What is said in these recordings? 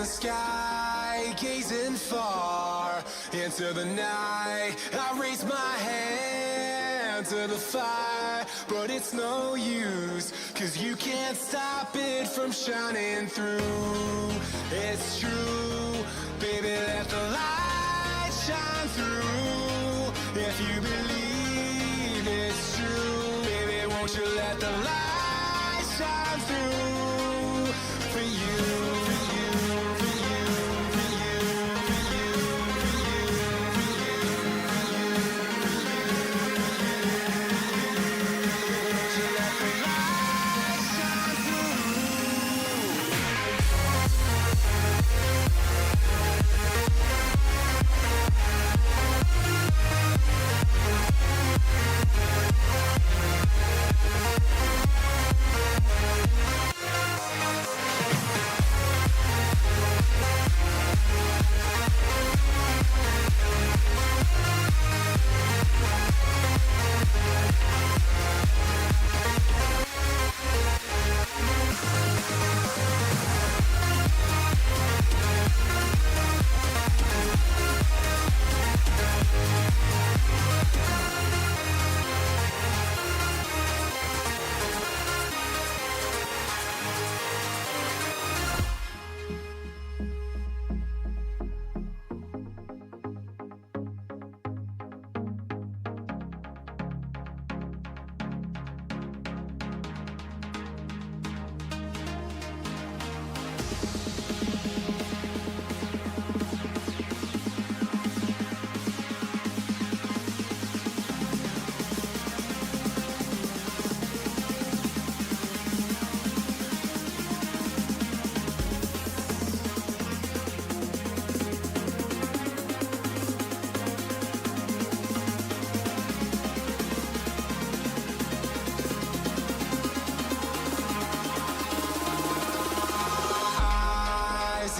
the sky, gazing far into the night. I raise my hand to the fire, but it's no use, 'cause you can't stop it from shining through. It's true, baby, let the light shine through. If you believe it's true, baby, won't you let the light shine through for you, for you, for you, for you, for you, for you, for you, won't you let the light shine through?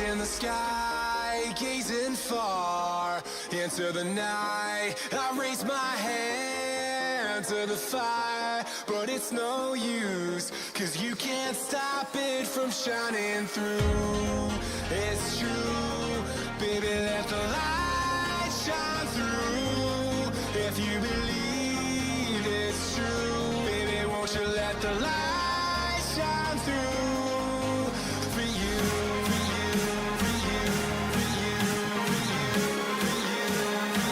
In the sky, gazing far into the night. I raise my hand to the fire, but it's no use, 'cause you can't stop it from shining through. It's true, baby, let the light shine through. If you believe it's true, baby, won't you let the light shine through for you, for you, for you, for you, for you, for you, for you,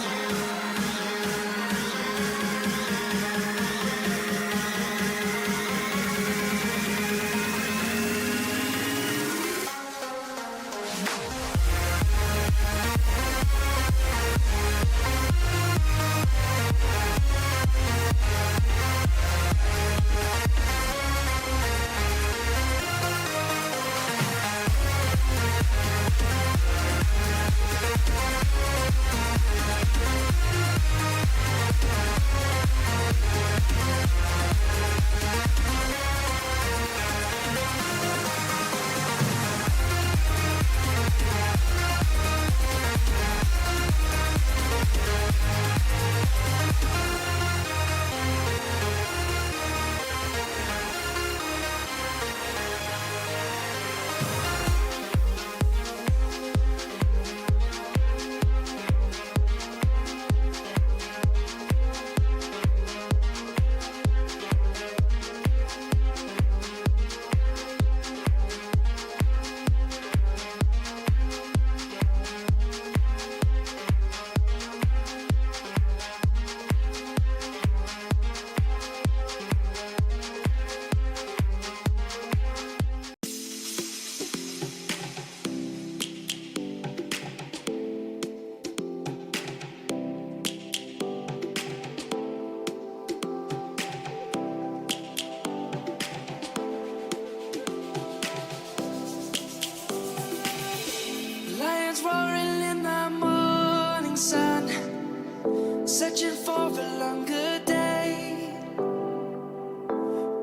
searching for a longer day.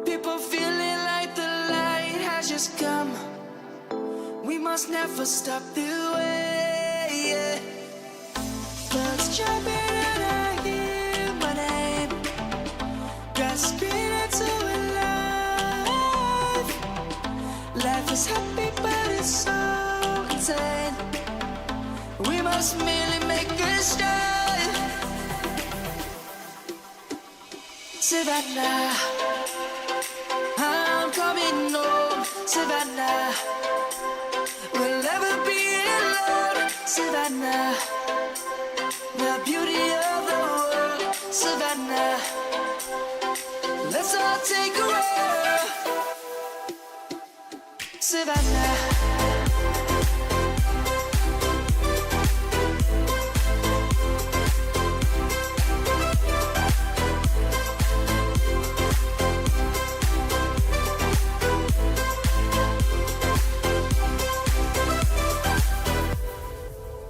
People feeling like the light has just come. We must never stop the way, yeah. Birds jumping and I hear my name, grasping into a life. Life is happy but it's so intense. must merely make a start. Savannah, I'm coming home. Savannah, we'll never be alone. Savannah, the beauty of the world. Savannah, let's all take a walk. Savannah,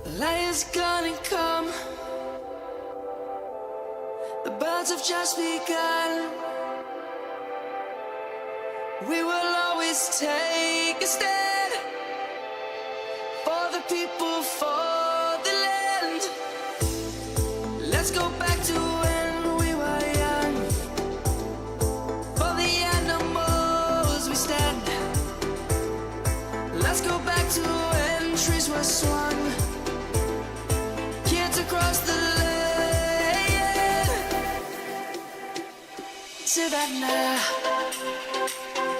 the light is gonna come. The birds have just begun. We will always take a stand for the people, for the land. Let's go back to when we were young. For the animals we stand. Let's go back to when trees were swung. Kids across the land. Savannah,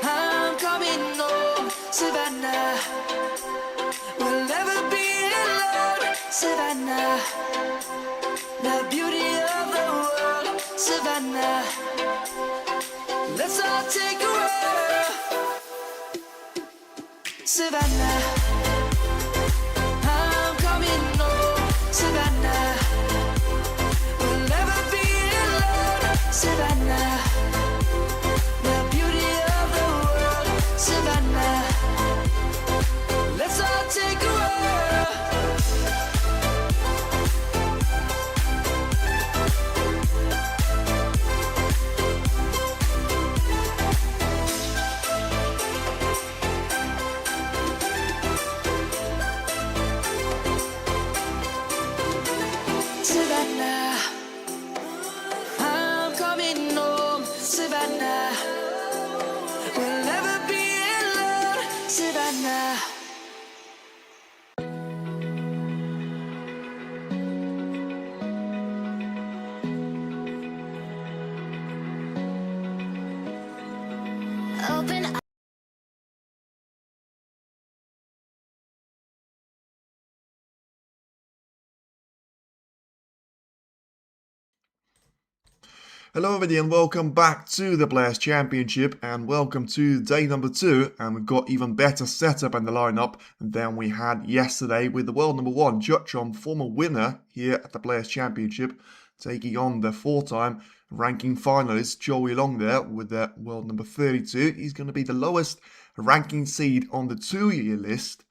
I'm coming home. Savannah, we'll never be alone. Savannah, the beauty of the world. Savannah, let's all take a walk. Savannah, I'm coming home. Savannah, we'll never be alone. Savannah, the beauty of the world. Savannah, let's all take a walk. Savannah, I'm coming home. Savannah, we'll never be alone. Savannah. Open up. Hello everybody and welcome back to the Players Championship and welcome to day number 2, and we've got even better setup in the lineup than we had yesterday with the world number 1 Watchalong, former winner here at the Players Championship, taking on the 4-time ranking finalist Zhou there with the world number 32. He's going to be the lowest ranking seed on the 2-year list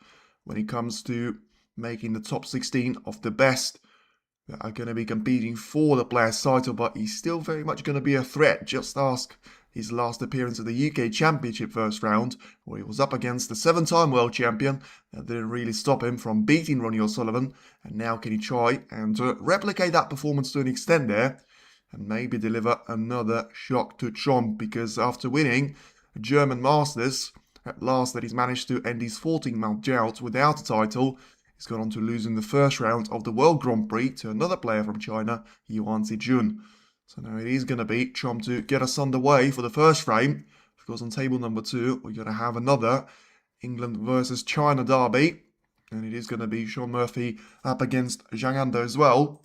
when it comes to making the top 16 of the best that are going to be competing for the Players title, but he's still very much going to be a threat. Just ask his last appearance at the UK Championship first round, where he was up against the 7-time world champion. That didn't really stop him from beating Ronnie O'Sullivan, and now can he try and replicate that performance to an extent there, and maybe deliver another shock to Trump, because after winning a German Masters, at last that he's managed to end his 14-month drought without a title. He's gone on to lose in the first round of the World Grand Prix to another player from China, Yuan Zijun. So now it is going to be Trump to get us underway for the first frame. Of course, on table number 2, we're going to have another England versus China derby. And it is going to be Sean Murphy up against Zhang Ando as well.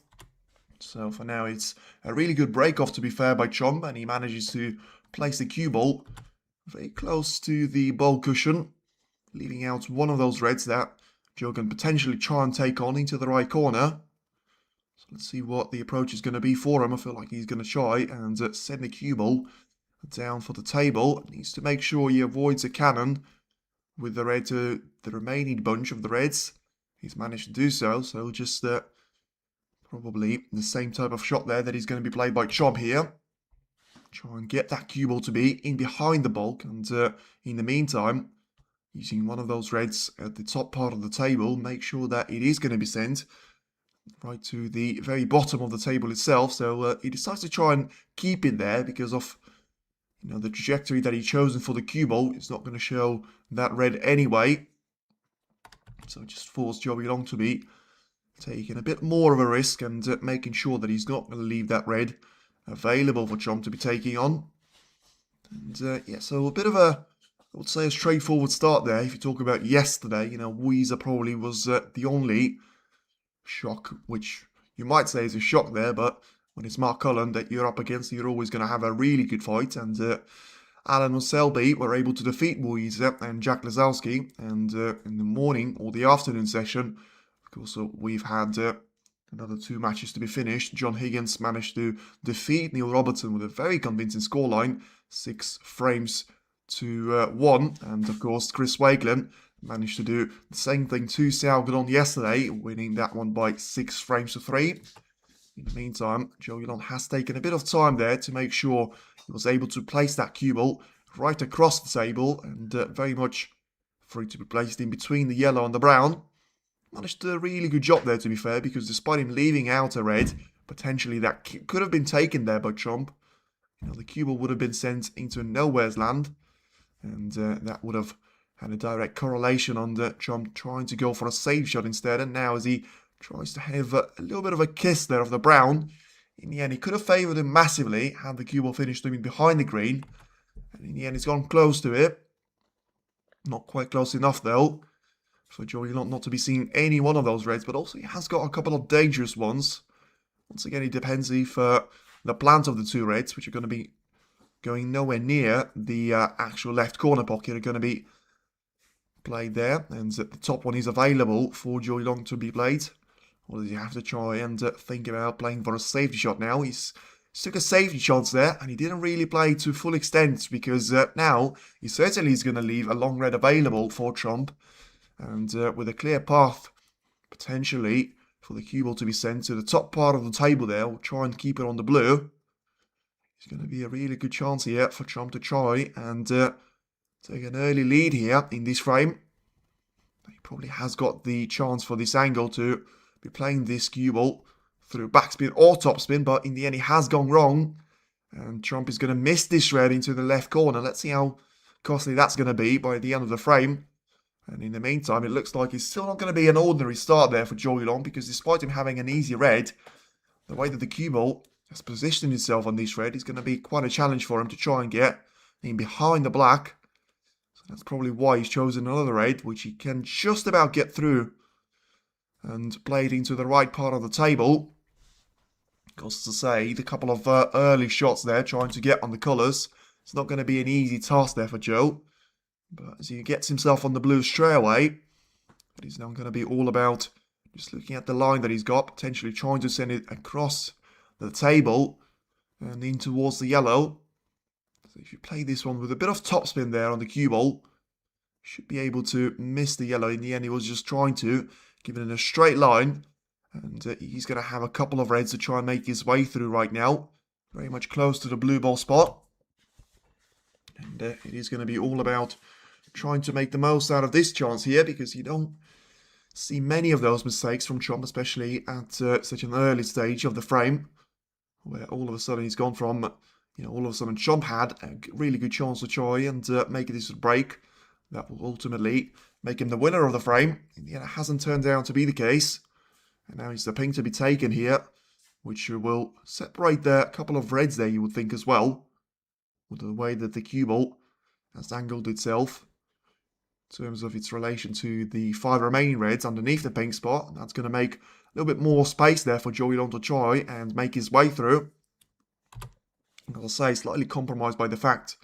So for now, it's a really good break-off, to be fair, by Trump. And he manages to place the cue ball very close to the ball cushion, leaving out one of those reds that Zhou can potentially try and take on into the right corner. So let's see what the approach is going to be for him. I feel like he's going to try and send the cue ball down for the table. Needs to make sure he avoids a cannon with the red to the remaining bunch of the reds. He's managed to do so. So just probably the same type of shot there that is going to be played by Chomp here. Try and get that cue ball to be in behind the bulk. And in the meantime, using one of those reds at the top part of the table, make sure that it is going to be sent right to the very bottom of the table itself. So he decides to try and keep it there because of the trajectory that he chosen for the cue ball. It's not going to show that red anyway. So just force Watchalong to be taking a bit more of a risk and making sure that he's not going to leave that red available for Chomp to be taking on. And yeah, so a bit of a, I would say, a straightforward start there. If you talk about yesterday, you know, Weezer probably was the only shock, which you might say is a shock there, but when it's Mark Cullen that you're up against, you're always going to have a really good fight. And Alan or Selby were able to defeat Weezer and Jack Lazowski. And in the morning or the afternoon session, of course, we've had another 2 matches to be finished. John Higgins managed to defeat Neil Robertson with a very convincing scoreline, 6 frames to 1. And of course, Chris Wakelin managed to do the same thing to Sao Gudon yesterday, winning that one by 6 frames to 3. In the meantime, Zhou Yilong has taken a bit of time there to make sure he was able to place that cue ball right across the table, and very much for it to be placed in between the yellow and the brown. Managed a really good job there, to be fair, because despite him leaving out a red, potentially that could have been taken there by Chomp. You know, the cue ball would have been sent into nowhere's land, and that would have had a direct correlation on the Chomp trying to go for a save shot instead. And now as he tries to have a little bit of a kiss there of the brown, in the end he could have favoured him massively had the cue ball finished him behind the green. And in the end he's gone close to it. Not quite close enough though for Zhou Yilong not to be seeing any one of those reds, but also he has got a couple of dangerous ones. Once again, it depends if the plant of the 2 reds, which are going to be going nowhere near the actual left corner pocket, are going to be played there, and the top one is available for Zhou Yilong to be played. Or does he have to try and think about playing for a safety shot now? He's took a safety chance there, and he didn't really play to full extent, because now he certainly is going to leave a long red available for Chomp. And with a clear path, potentially, for the cue ball to be sent to the top part of the table there, we'll try and keep it on the blue. It's going to be a really good chance here for Chomp to try and take an early lead here in this frame. He probably has got the chance for this angle to be playing this cue ball through backspin or topspin, but in the end it has gone wrong. And Chomp is going to miss this red into the left corner. Let's see how costly that's going to be by the end of the frame. And in the meantime, it looks like it's still not going to be an ordinary start there for Zhou Yilong, because despite him having an easy red, the way that the cue ball has positioned itself on this red is going to be quite a challenge for him to try and get in behind the black. So that's probably why he's chosen another red, which he can just about get through and play it into the right part of the table. Because to say, the couple of early shots there trying to get on the colours, it's not going to be an easy task there for Zhou. But as he gets himself on the blue straight away, it is now going to be all about just looking at the line that he's got, potentially trying to send it across the table and in towards the yellow. So if you play this one with a bit of topspin there on the cue ball, you should be able to miss the yellow. In the end, he was just trying to give it in a straight line, and he's going to have a couple of reds to try and make his way through right now. Very much close to the blue ball spot. And it is going to be all about trying to make the most out of this chance here, because you don't see many of those mistakes from Chomp, especially at such an early stage of the frame, where all of a sudden he's gone from, you know, all of a sudden Chomp had a really good chance to try and make this a break that will ultimately make him the winner of the frame. In the end, it hasn't turned out to be the case, and now it's the pink to be taken here, which will separate the couple of reds there, you would think, as well, with the way that the cue ball has angled itself in terms of its relation to the 5 remaining reds underneath the pink spot. And that's going to make a little bit more space there for Zhou Yilong to try and make his way through. And I'll say slightly compromised by the fact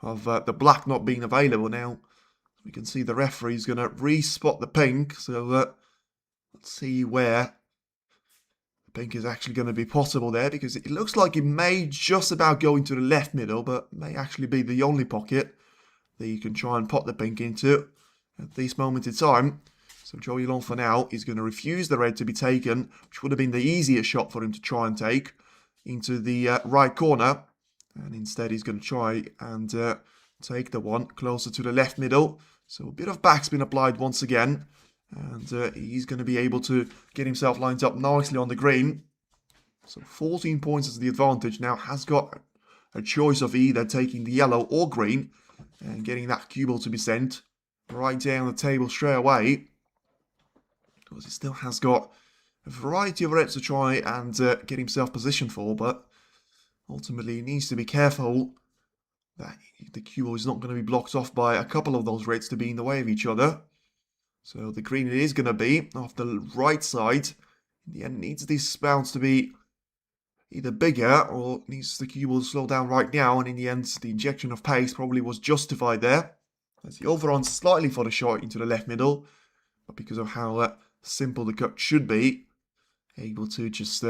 of the black not being available. Now we can see the referee is going to re-spot the pink, so let's see where the pink is actually going to be possible there, because it looks like it may just about go into the left middle, but may actually be the only pocket that you can try and pop the pink into at this moment in time. So Zhou Yilong for now is going to refuse the red to be taken, which would have been the easier shot for him to try and take into the right corner. And instead he's going to try and take the one closer to the left middle. So a bit of backspin applied once again. And he's going to be able to get himself lined up nicely on the green. So 14 points is the advantage. Now has got a choice of either taking the yellow or green and getting that cue ball to be sent right down the table straight away, because he still has got a variety of reds to try and get himself positioned for, but ultimately he needs to be careful that the cue ball is not going to be blocked off by a couple of those reds to be in the way of each other. So the green it is going to be off the right side. In the end, it needs this bounce to be either bigger or needs the cue ball to slow down right now. And in the end, the injection of pace probably was justified there. As he overruns slightly for the shot into the left middle, but because of how simple the cut should be, able to just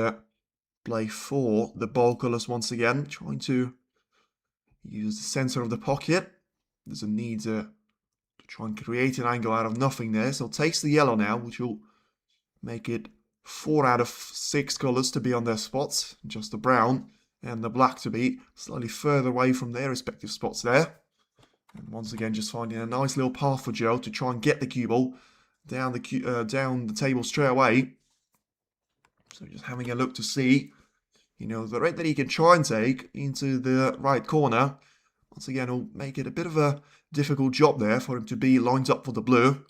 play for the ball colours once again, trying to use the centre of the pocket. There's a need to try and create an angle out of nothing there. So takes the yellow now, which will make it 4 out of 6 colours to be on their spots. Just the brown and the black to be slightly further away from their respective spots there. And once again, just finding a nice little path for Zhou to try and get the cue ball down the table straight away. So just having a look to see, the red that he can try and take into the right corner. Once again, will make it a bit of a difficult job there for him to be lined up for the blue.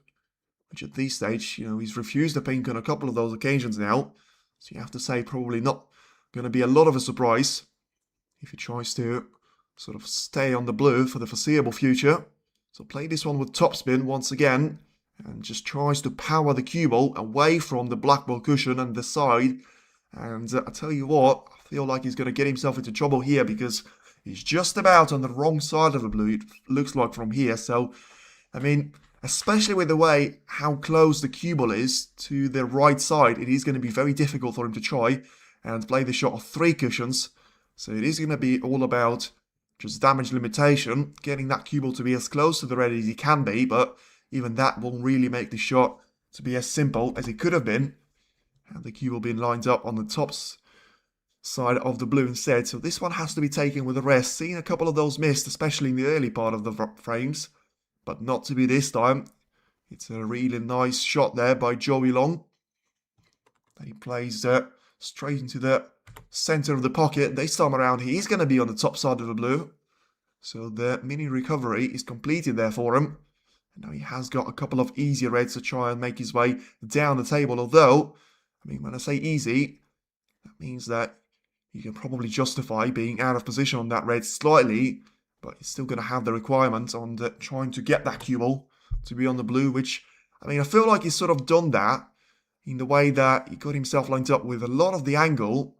Which at this stage, he's refused the pink on a couple of those occasions now. So you have to say probably not going to be a lot of a surprise if he tries to sort of stay on the blue for the foreseeable future. So play this one with topspin once again. And just tries to power the cue ball away from the black ball cushion and the side. And I tell you what, I feel like he's going to get himself into trouble here because he's just about on the wrong side of the blue, it looks like from here. So, I mean, especially with the way how close the cue ball is to the right side, it is going to be very difficult for him to try and play the shot of 3 cushions. So it is going to be all about just damage limitation, getting that cue ball to be as close to the red as he can be, but even that won't really make the shot to be as simple as it could have been. And the cue ball being lined up on the top side of the blue instead. So this one has to be taken with the rest. Seeing a couple of those missed, especially in the early part of the frames, but not to be this time. It's a really nice shot there by Watchalong. He plays straight into the centre of the pocket. This time around, he's going to be on the top side of the blue. So the mini recovery is completed there for him. And now he has got a couple of easier reds to try and make his way down the table. Although, I mean, when I say easy, that means that you can probably justify being out of position on that red slightly. But he's still going to have the requirement on trying to get that cue ball to be on the blue. Which, I mean, I feel like he's sort of done that in the way that he got himself lined up with a lot of the angle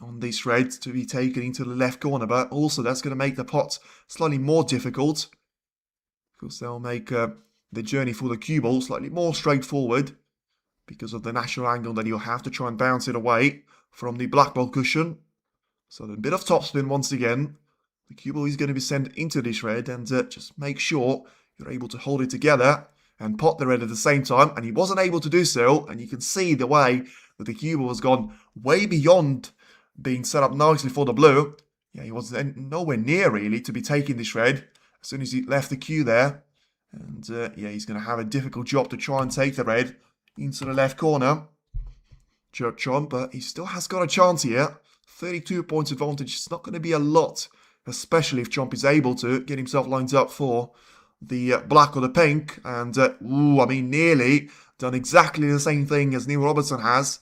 on this red to be taken into the left corner. But also that's going to make the pot slightly more difficult, because they'll make the journey for the cue ball slightly more straightforward because of the natural angle that you'll have to try and bounce it away from the black ball cushion. So a bit of topspin once again. The cue ball is going to be sent into this red, and just make sure you're able to hold it together and pot the red at the same time. And he wasn't able to do so, and you can see the way that the cue ball has gone way beyond being set up nicely for the blue. Yeah, he was nowhere near really to be taking this red as soon as he left the cue there. And yeah, he's going to have a difficult job to try and take the red into the left corner. Chomp, but he still has got a chance here. 32 points advantage. It's not going to be a lot, especially if Chomp is able to get himself lined up for the black or the pink. And, I mean, nearly done exactly the same thing as Neil Robertson has.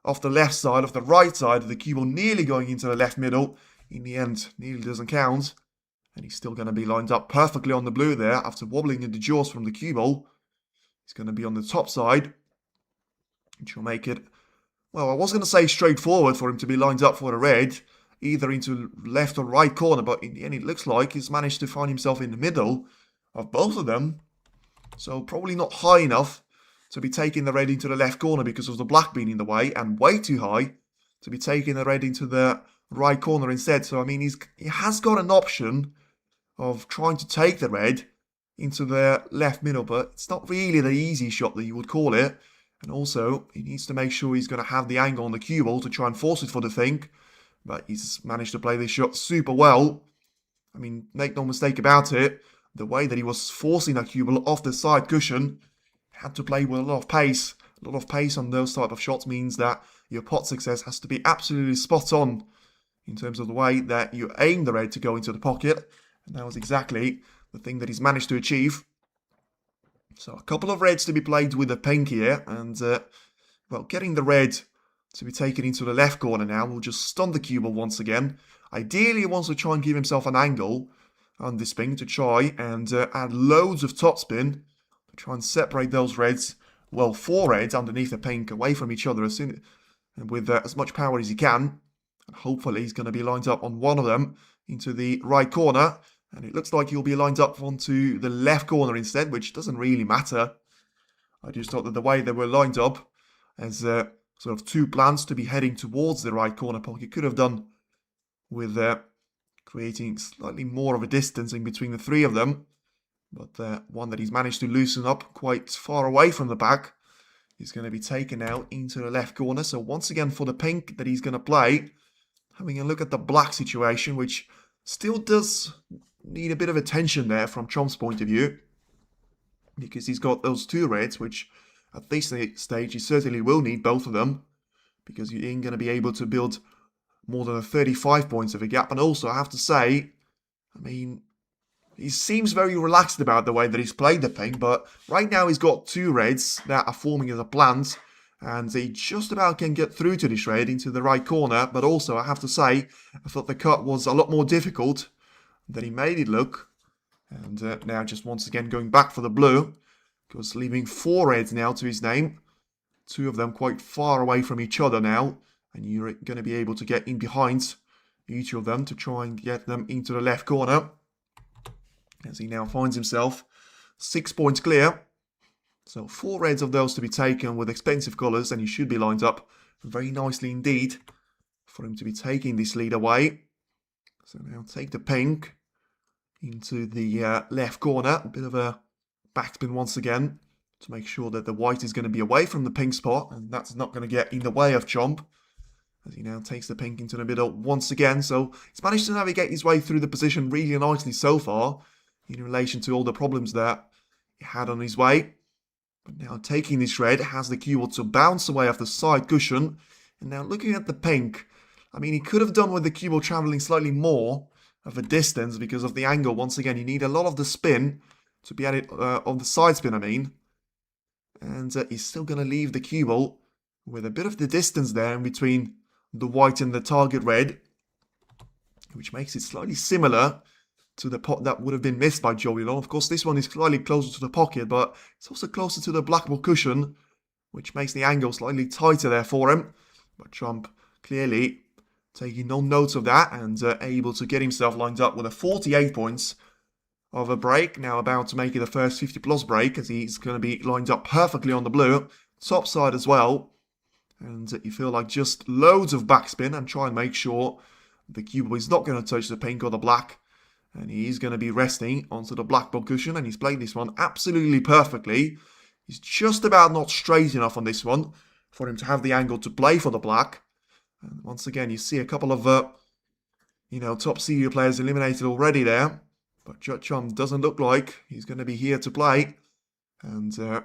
Off the left side, off the right side of the cue ball, nearly going into the left middle. In the end, nearly doesn't count. And he's still going to be lined up perfectly on the blue there after wobbling in the jaws from the cue ball. He's going to be on the top side, which will make it, well, I was going to say straightforward for him to be lined up for the red, either into left or right corner, but in the end it looks like he's managed to find himself in the middle of both of them. So probably not high enough to be taking the red into the left corner because of the black being in the way, and way too high to be taking the red into the right corner instead. So I mean, he has got an option of trying to take the red into the left middle, but it's not really the easy shot that you would call it. And also, he needs to make sure he's going to have the angle on the cue ball to try and force it for the thing. But he's managed to play this shot super well. I mean, make no mistake about it, the way that he was forcing that cue ball off the side cushion, had to play with a lot of pace. A lot of pace on those type of shots means that your pot success has to be absolutely spot on in terms of the way that you aim the red to go into the pocket. And that was exactly the thing that he's managed to achieve. So a couple of reds to be played with a pink here, and Well, getting the red to be taken into the left corner now will just stun the cue ball once again. Ideally, he wants to try and give himself an angle on this ping to try and add loads of topspin to try and separate those reds, well, 4 reds underneath the pink away from each other and with as much power as he can. And hopefully he's going to be lined up on one of them into the right corner. And it looks like he'll be lined up onto the left corner instead, which doesn't really matter. I just thought that the way they were lined up as sort of 2 plants to be heading towards the right corner pocket could have done with creating slightly more of a distance in between the 3 of them. But one that he's managed to loosen up quite far away from the back is going to be taken out into the left corner. So once again for the pink that he's going to play, having a look at the black situation, which still does need a bit of attention there from Chomp's point of view. Because he's got those 2 reds, which at this stage he certainly will need both of them. Because he ain't going to be able to build more than 35 points of a gap. And also, I have to say, I mean, he seems very relaxed about the way that he's played the pink. But right now he's got 2 reds that are forming as a plant. And he just about can get through to this red into the right corner. But also, I have to say, I thought the cut was a lot more difficult than he made it look. And now just once again going back for the blue. Because leaving 4 reds now to his name. 2 of them quite far away from each other now. And you're going to be able to get in behind each of them to try and get them into the left corner. As he now finds himself 6 points clear. So 4 reds of those to be taken with expensive colours. And he should be lined up very nicely indeed for him to be taking this lead away. So now take the pink into the left corner. A bit of a backspin once again to make sure that the white is going to be away from the pink spot. And that's not going to get in the way of Chomp. As he now takes the pink into the middle once again. So he's managed to navigate his way through the position really nicely so far in relation to all the problems that he had on his way. But now taking this red has the cue ball to bounce away off the side cushion. And now looking at the pink, I mean, he could have done with the cue ball travelling slightly more of a distance because of the angle. Once again, you need a lot of the spin to be at it on the side spin, I mean. And he's still going to leave the cue ball with a bit of the distance there in between the white and the target red, which makes it slightly similar to the pot that would have been missed by Watchalong. Of course, this one is slightly closer to the pocket, but it's also closer to the black ball cushion, which makes the angle slightly tighter there for him. But Chomp clearly taking no notes of that and able to get himself lined up with a 48 points of a break. Now about to make it the first 50+ break as he's going to be lined up perfectly on the blue. Top side as well. And you feel like just loads of backspin and try and make sure the cue ball is not going to touch the pink or the black. And he's going to be resting onto the black ball cushion. And he's played this one absolutely perfectly. He's just about not straight enough on this one for him to have the angle to play for the black. And once again, you see a couple of, top senior players eliminated already there. But Chomp doesn't look like he's going to be here to play. And,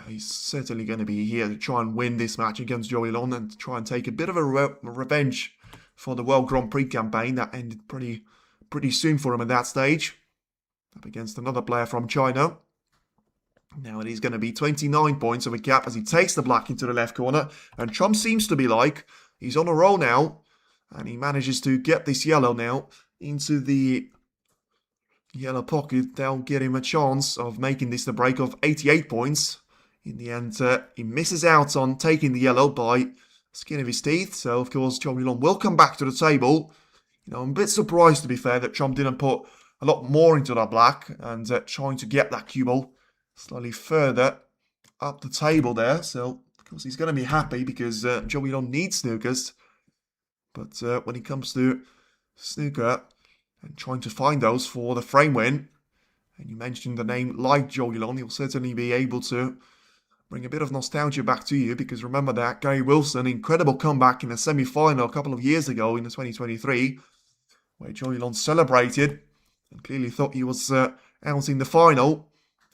he's certainly going to be here to try and win this match against Watchalong and to try and take a bit of a revenge for the World Grand Prix campaign that ended pretty soon for him at that stage. Up against another player from China. Now it is going to be 29 points of a gap as he takes the black into the left corner. And Chomp seems to be like he's on a roll now. And he manages to get this yellow now into the yellow pocket. They'll get him a chance of making this the break of 88 points. In the end, he misses out on taking the yellow by skin of his teeth. So, of course, Watchalong will come back to the table. I'm a bit surprised, to be fair, that Chomp didn't put a lot more into that black and trying to get that cue ball slightly further up the table there. So, of course, he's going to be happy because Watchalong needs snookers. But when it comes to snooker and trying to find those for the frame win, and you mentioned the name like Watchalong, he'll certainly be able to bring a bit of nostalgia back to you, because remember that Gary Wilson, incredible comeback in the semi-final a couple of years ago in the 2023, where Watchalong celebrated and clearly thought he was out in the final.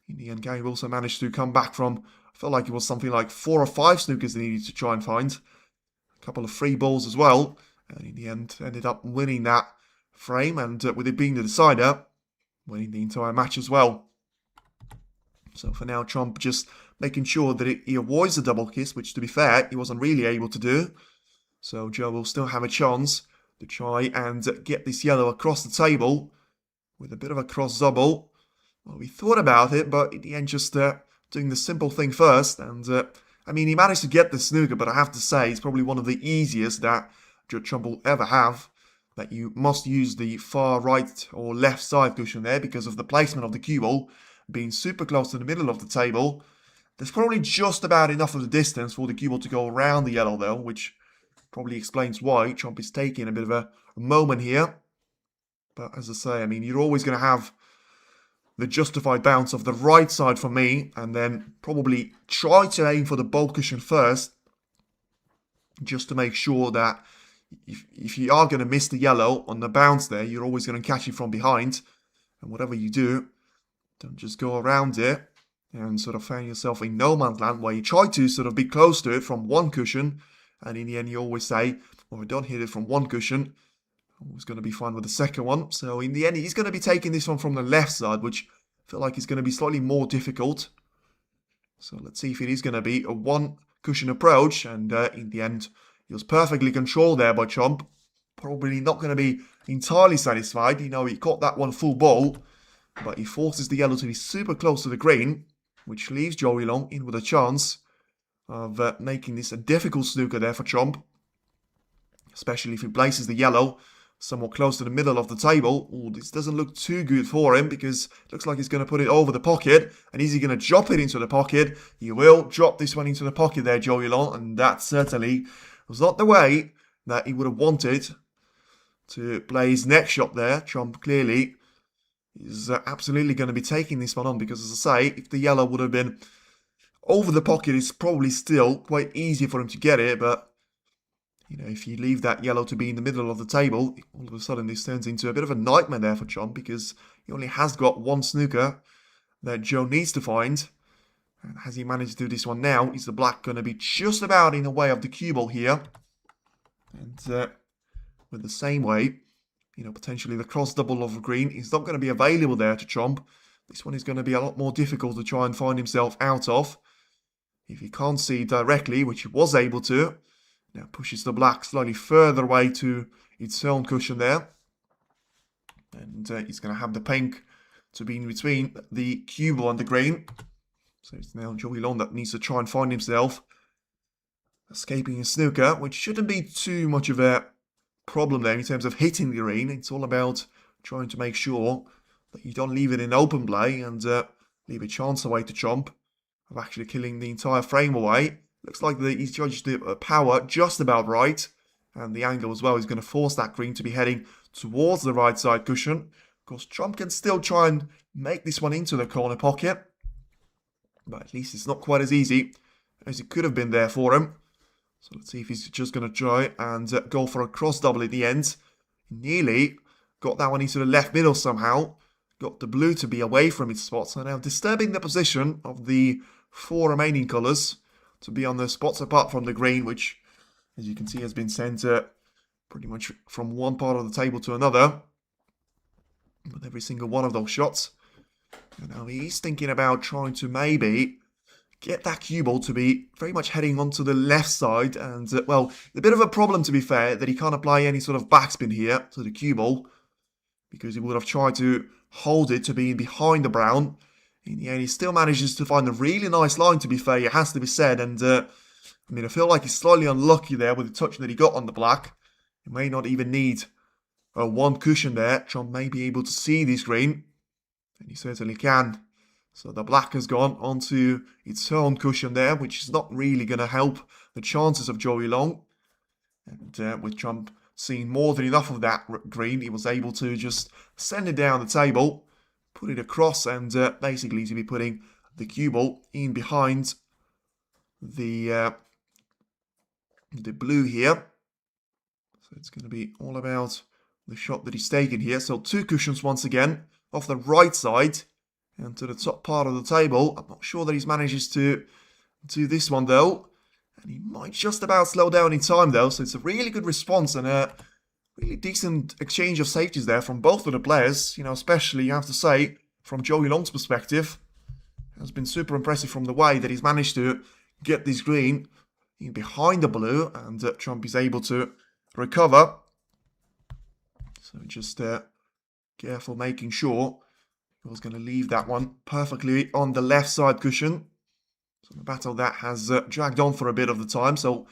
In the end, Gary Wilson managed to come back from, I felt like it was something like 4 or 5 snookers they needed to try and find. A couple of free balls as well. And in the end, ended up winning that frame, and with it being the decider, winning the entire match as well. So for now, Chomp just making sure that he avoids the double kiss, which, to be fair, he wasn't really able to do. So Zhou will still have a chance to try and get this yellow across the table with a bit of a cross double. Well, we thought about it, but in the end, just doing the simple thing first. And, I mean, he managed to get the snooker, but I have to say, it's probably one of the easiest that Zhou will ever have. That you must use the far right or left side cushion there because of the placement of the cue ball being super close to the middle of the table. There's probably just about enough of the distance for the cue ball to go around the yellow though, which probably explains why Trump is taking a bit of a moment here. But as I say, I mean, you're always going to have the justified bounce of the right side for me, and then probably try to aim for the bolt cushion first, just to make sure that if you are going to miss the yellow on the bounce there, you're always going to catch it from behind. And whatever you do, don't just go around it and sort of find yourself in no man's land where you try to sort of be close to it from one cushion. And in the end, you always say, well, I don't hit it from one cushion, I was going to be fine with the second one. So in the end, he's going to be taking this one from the left side, which I feel like is going to be slightly more difficult. So let's see if it is going to be a one cushion approach. And in the end, he was perfectly controlled there by Chomp. Probably not going to be entirely satisfied. You know, he caught that one full ball, but he forces the yellow to be super close to the green, which leaves Watchalong in with a chance of making this a difficult snooker there for Chomp. Especially if he places the yellow somewhat close to the middle of the table. Ooh, this doesn't look too good for him because it looks like he's going to put it over the pocket. And is he going to drop it into the pocket? He will drop this one into the pocket there, Watchalong, and that certainly was not the way that he would have wanted to play his next shot there. Trump clearly is absolutely going to be taking this one on because, as I say, if the yellow would have been over the pocket, it's probably still quite easy for him to get it. But, you know, if you leave that yellow to be in the middle of the table, all of a sudden this turns into a bit of a nightmare there for Trump because he only has got one snooker that Zhou needs to find. And has he managed to do this one now? Is the black going to be just about in the way of the cue ball here? And with the same way, you know, potentially the cross double of green is not going to be available there to Chomp. This one is going to be a lot more difficult to try and find himself out of. If he can't see directly, which he was able to, now pushes the black slightly further away to its own cushion there. And he's going to have the pink to be in between the cue ball and the green. So it's now Watchalong that needs to try and find himself escaping a snooker, which shouldn't be too much of a problem there in terms of hitting the green. It's all about trying to make sure that you don't leave it in open play and leave a chance away to Chomp of actually killing the entire frame away. Looks like he's judged the power just about right, and the angle as well is going to force that green to be heading towards the right side cushion. Of course, Chomp can still try and make this one into the corner pocket, but at least it's not quite as easy as it could have been there for him. So let's see if he's just going to try and go for a cross double at the end. Nearly got that one into the left middle somehow. Got the blue to be away from its spot. So now disturbing the position of the four remaining colours to be on the spots apart from the green, which, as you can see, has been sent pretty much from one part of the table to another with every single one of those shots. And now he's thinking about trying to maybe get that cue ball to be very much heading onto the left side. And, well, a bit of a problem, to be fair, that he can't apply any sort of backspin here to the cue ball, because he would have tried to hold it to be behind the brown. In the end, he still manages to find a really nice line, to be fair, it has to be said. And, I mean, I feel like he's slightly unlucky there with the touch that he got on the black. He may not even need one cushion there. Trump may be able to see this green, and he certainly can. So the black has gone onto its own cushion there, which is not really going to help the chances of Watchalong. And with Trump seeing more than enough of that green, he was able to just send it down the table, put it across, and basically to be putting the cue ball in behind the blue here. So it's going to be all about the shot that he's taken here. So two cushions once again off the right side and to the top part of the table. I'm not sure that he's manages to do this one though. And he might just about slow down in time though. So it's a really good response and a really decent exchange of safeties there from both of the players. You know, especially, you have to say, from Watchalong's perspective. has been super impressive from the way that he's managed to get this green in behind the blue, and Trump is able to recover. So just careful making sure he was going to leave that one perfectly on the left side cushion. So the battle that has dragged on for a bit of the time. So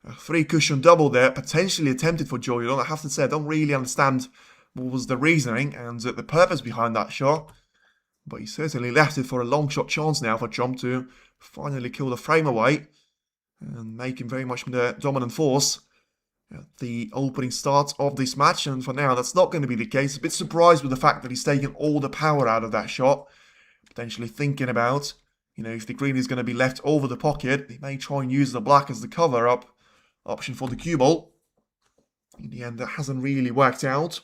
a 3-cushion double there, potentially attempted for Zhou Yulong. I have to say, I don't really understand what was the reasoning and the purpose behind that shot. But he certainly left it for a long shot chance now for Trump to finally kill the frame away and make him very much the dominant force at the opening start of this match. And for now, that's not going to be the case. A bit surprised with the fact that he's taken all the power out of that shot. Potentially thinking about, if the green is going to be left over the pocket, he may try and use the black as the cover-up option for the cue ball. In the end, that hasn't really worked out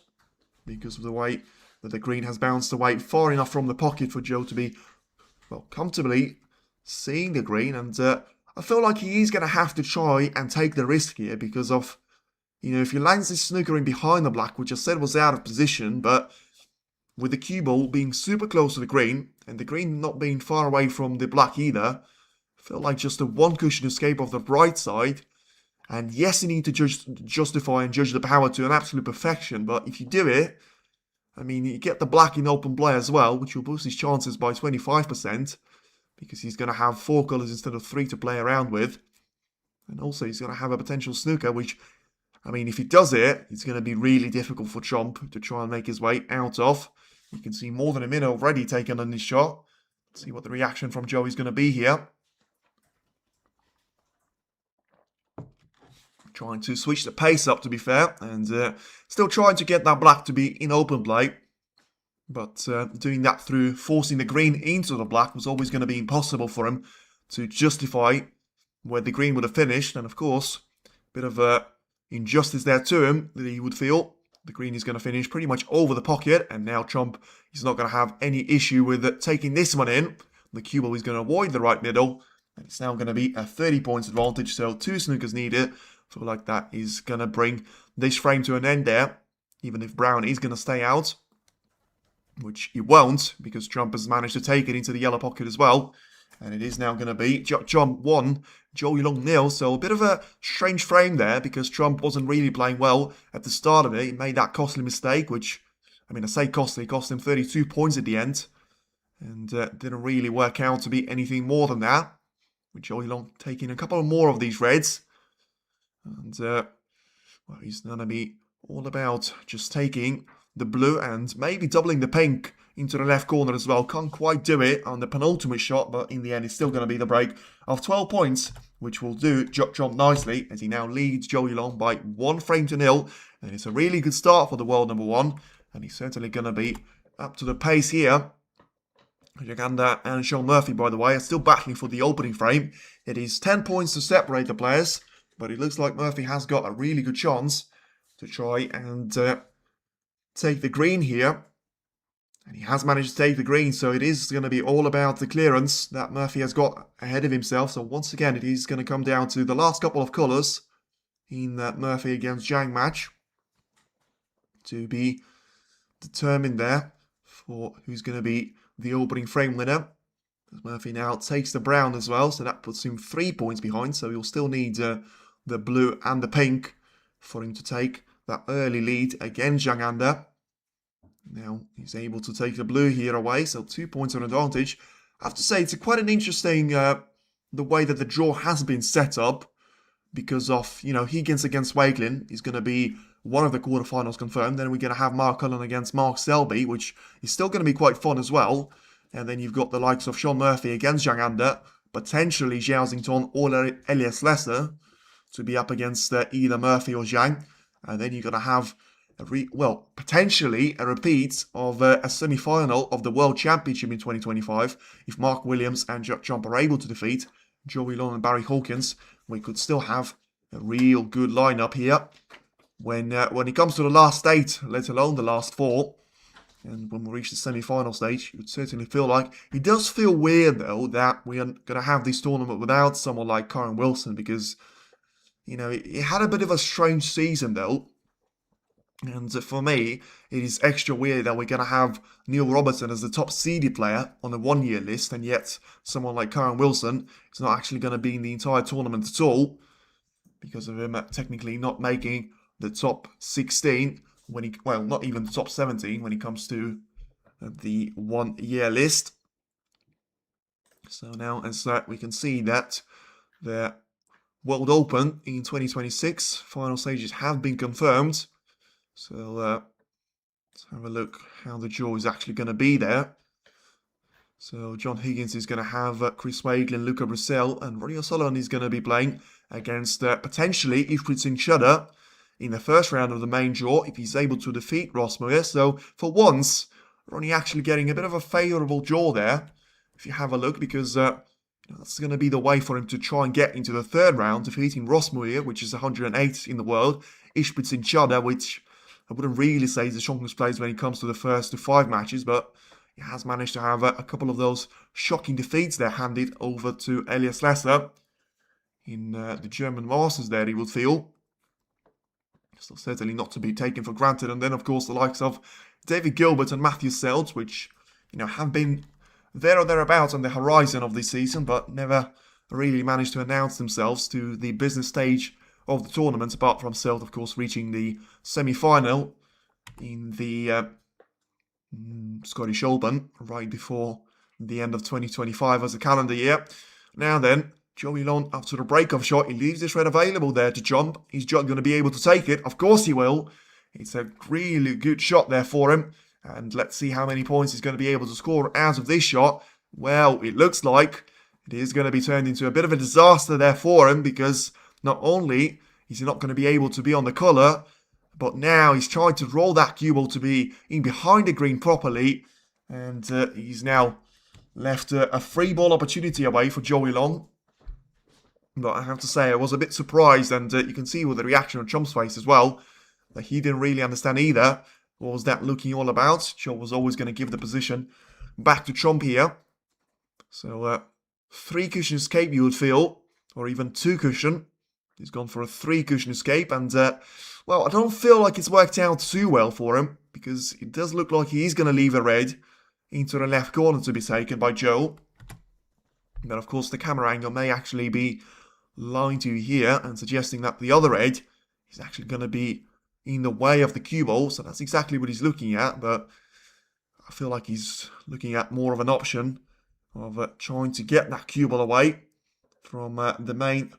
because of the way that the green has bounced away far enough from the pocket for Zhou to be, well, comfortably seeing the green. And I feel like he is going to have to try and take the risk here because of, if he lands this snooker in behind the black, which I said was out of position, but with the cue ball being super close to the green and the green not being far away from the black either, I feel like just a 1-cushion escape of the right side. And yes, you need to justify and judge the power to an absolute perfection, but if you do it, you get the black in open play as well, which will boost his chances by 25%, because he's going to have 4 colours instead of 3 to play around with. And also he's going to have a potential snooker, which, if he does it, it's going to be really difficult for Trump to try and make his way out of. You can see more than a minute already taken on this shot. Let's see what the reaction from Zhou is going to be here. Trying to switch the pace up, to be fair, and still trying to get that black to be in open play. But doing that through forcing the green into the black was always going to be impossible for him to justify where the green would have finished. And of course, a bit of injustice there to him that he would feel. The green is going to finish pretty much over the pocket, and now Trump is not going to have any issue with taking this one in. The cue ball is going to avoid the right middle, and it's now going to be a 30 points advantage, so 2 snookers needed. Feel like that is going to bring this frame to an end there, even if Brown is going to stay out, which he won't, because Trump has managed to take it into the yellow pocket as well. And it is now going to be Trump 1, Zhou Yulong 0. So a bit of a strange frame there, because Trump wasn't really playing well at the start of it. He made that costly mistake, which, I say costly, cost him 32 points at the end. And didn't really work out to be anything more than that, with Zhou Yulong taking a couple more of these reds. And, he's going to be all about just taking the blue and maybe doubling the pink into the left corner as well. Can't quite do it on the penultimate shot, but in the end, it's still going to be the break of 12 points, which will do Trump nicely as he now leads Zhou Yulong by 1 frame to 0. And it's a really good start for the world number 1, and he's certainly going to be up to the pace here. Uganda and Sean Murphy, by the way, are still battling for the opening frame. It is 10 points to separate the players, but it looks like Murphy has got a really good chance to try and take the green here. And he has managed to take the green, so it is going to be all about the clearance that Murphy has got ahead of himself. So once again, it is going to come down to the last couple of colours in that Murphy against Zhang match to be determined there for who's going to be the opening frame winner. Murphy now takes the brown as well, so that puts him 3 points behind. So he'll still need the blue and the pink for him to take that early lead against Zhang Anda. Now he's able to take the blue here away, so 2 points on advantage. I have to say, it's quite an interesting the way that the draw has been set up, because of, Higgins against Wakelin is going to be one of the quarterfinals confirmed. Then we're going to have Mark Cullen against Mark Selby, which is still going to be quite fun as well. And then you've got the likes of Sean Murphy against Zhang Anda, potentially Zhao Xingtong or Elias Lesser to be up against either Murphy or Zhang. And then you're going to have potentially a repeat of a semi-final of the World Championship in 2025. If Mark Williams and Trump are able to defeat Zhou Yulong and Barry Hawkins, we could still have a real good lineup here when it comes to the last 8, let alone the last 4. And when we reach the semi-final stage, you would certainly feel like... It does feel weird, though, that we are going to have this tournament without someone like Karen Wilson, because, it had a bit of a strange season, though. And for me, it is extra weird that we're going to have Neil Robertson as the top seeded player on a one-year list, and yet someone like Karen Wilson is not actually going to be in the entire tournament at all because of him technically not making the top 16 when he, well, not even the top 17 when it comes to the one-year list. So now, as we can see that the World Open in 2026 final stages have been confirmed. So let's have a look how the draw is actually going to be there. So John Higgins is going to have Chris Wakelin, Luca Brissell, and Ronnie O'Sullivan is going to be playing against potentially Ifrit Shudder in the first round of the main draw if he's able to defeat Ross Muir. So for once, Ronnie actually getting a bit of a favourable draw there, if you have a look, because that's going to be the way for him to try and get into the third round, defeating Ross Muir, which is 108 in the world, Ishbitsin Chada, which I wouldn't really say is the strongest players when it comes to the first to 5 matches, but he has managed to have a couple of those shocking defeats there handed over to Elias Lesser in the German Masters there, he would feel. So certainly not to be taken for granted. And then, of course, the likes of David Gilbert and Matthew Seltz, which, have been there or thereabouts on the horizon of this season, but never really managed to announce themselves to the business stage of the tournament, apart from Seltz, of course, reaching the semi-final in the Scottish Open right before the end of 2025 as a calendar year. Now then, Joey Long, after the break-off shot, he leaves this red available there to jump. He's just going to be able to take it. Of course he will. It's a really good shot there for him. And let's see how many points he's going to be able to score out of this shot. Well, it looks like it is going to be turned into a bit of a disaster there for him, because not only is he not going to be able to be on the colour, but now he's trying to roll that cue ball to be in behind the green properly. And he's now left a free ball opportunity away for Joey Long. But I have to say, I was a bit surprised, and you can see with the reaction on Trump's face as well, that he didn't really understand either. What was that looking all about? Joe was always going to give the position back to Trump here. So 3 cushion escape, you would feel, or even 2 cushion. He's gone for a 3 cushion escape, and well, I don't feel like it's worked out too well for him, because it does look like he is going to leave a red into the left corner to be taken by Joe. But of course, the camera angle may actually be lying to you here and suggesting that the other red is actually going to be in the way of the cue ball. So that's exactly what he's looking at, but I feel like he's looking at more of an option of trying to get that cue ball away from the main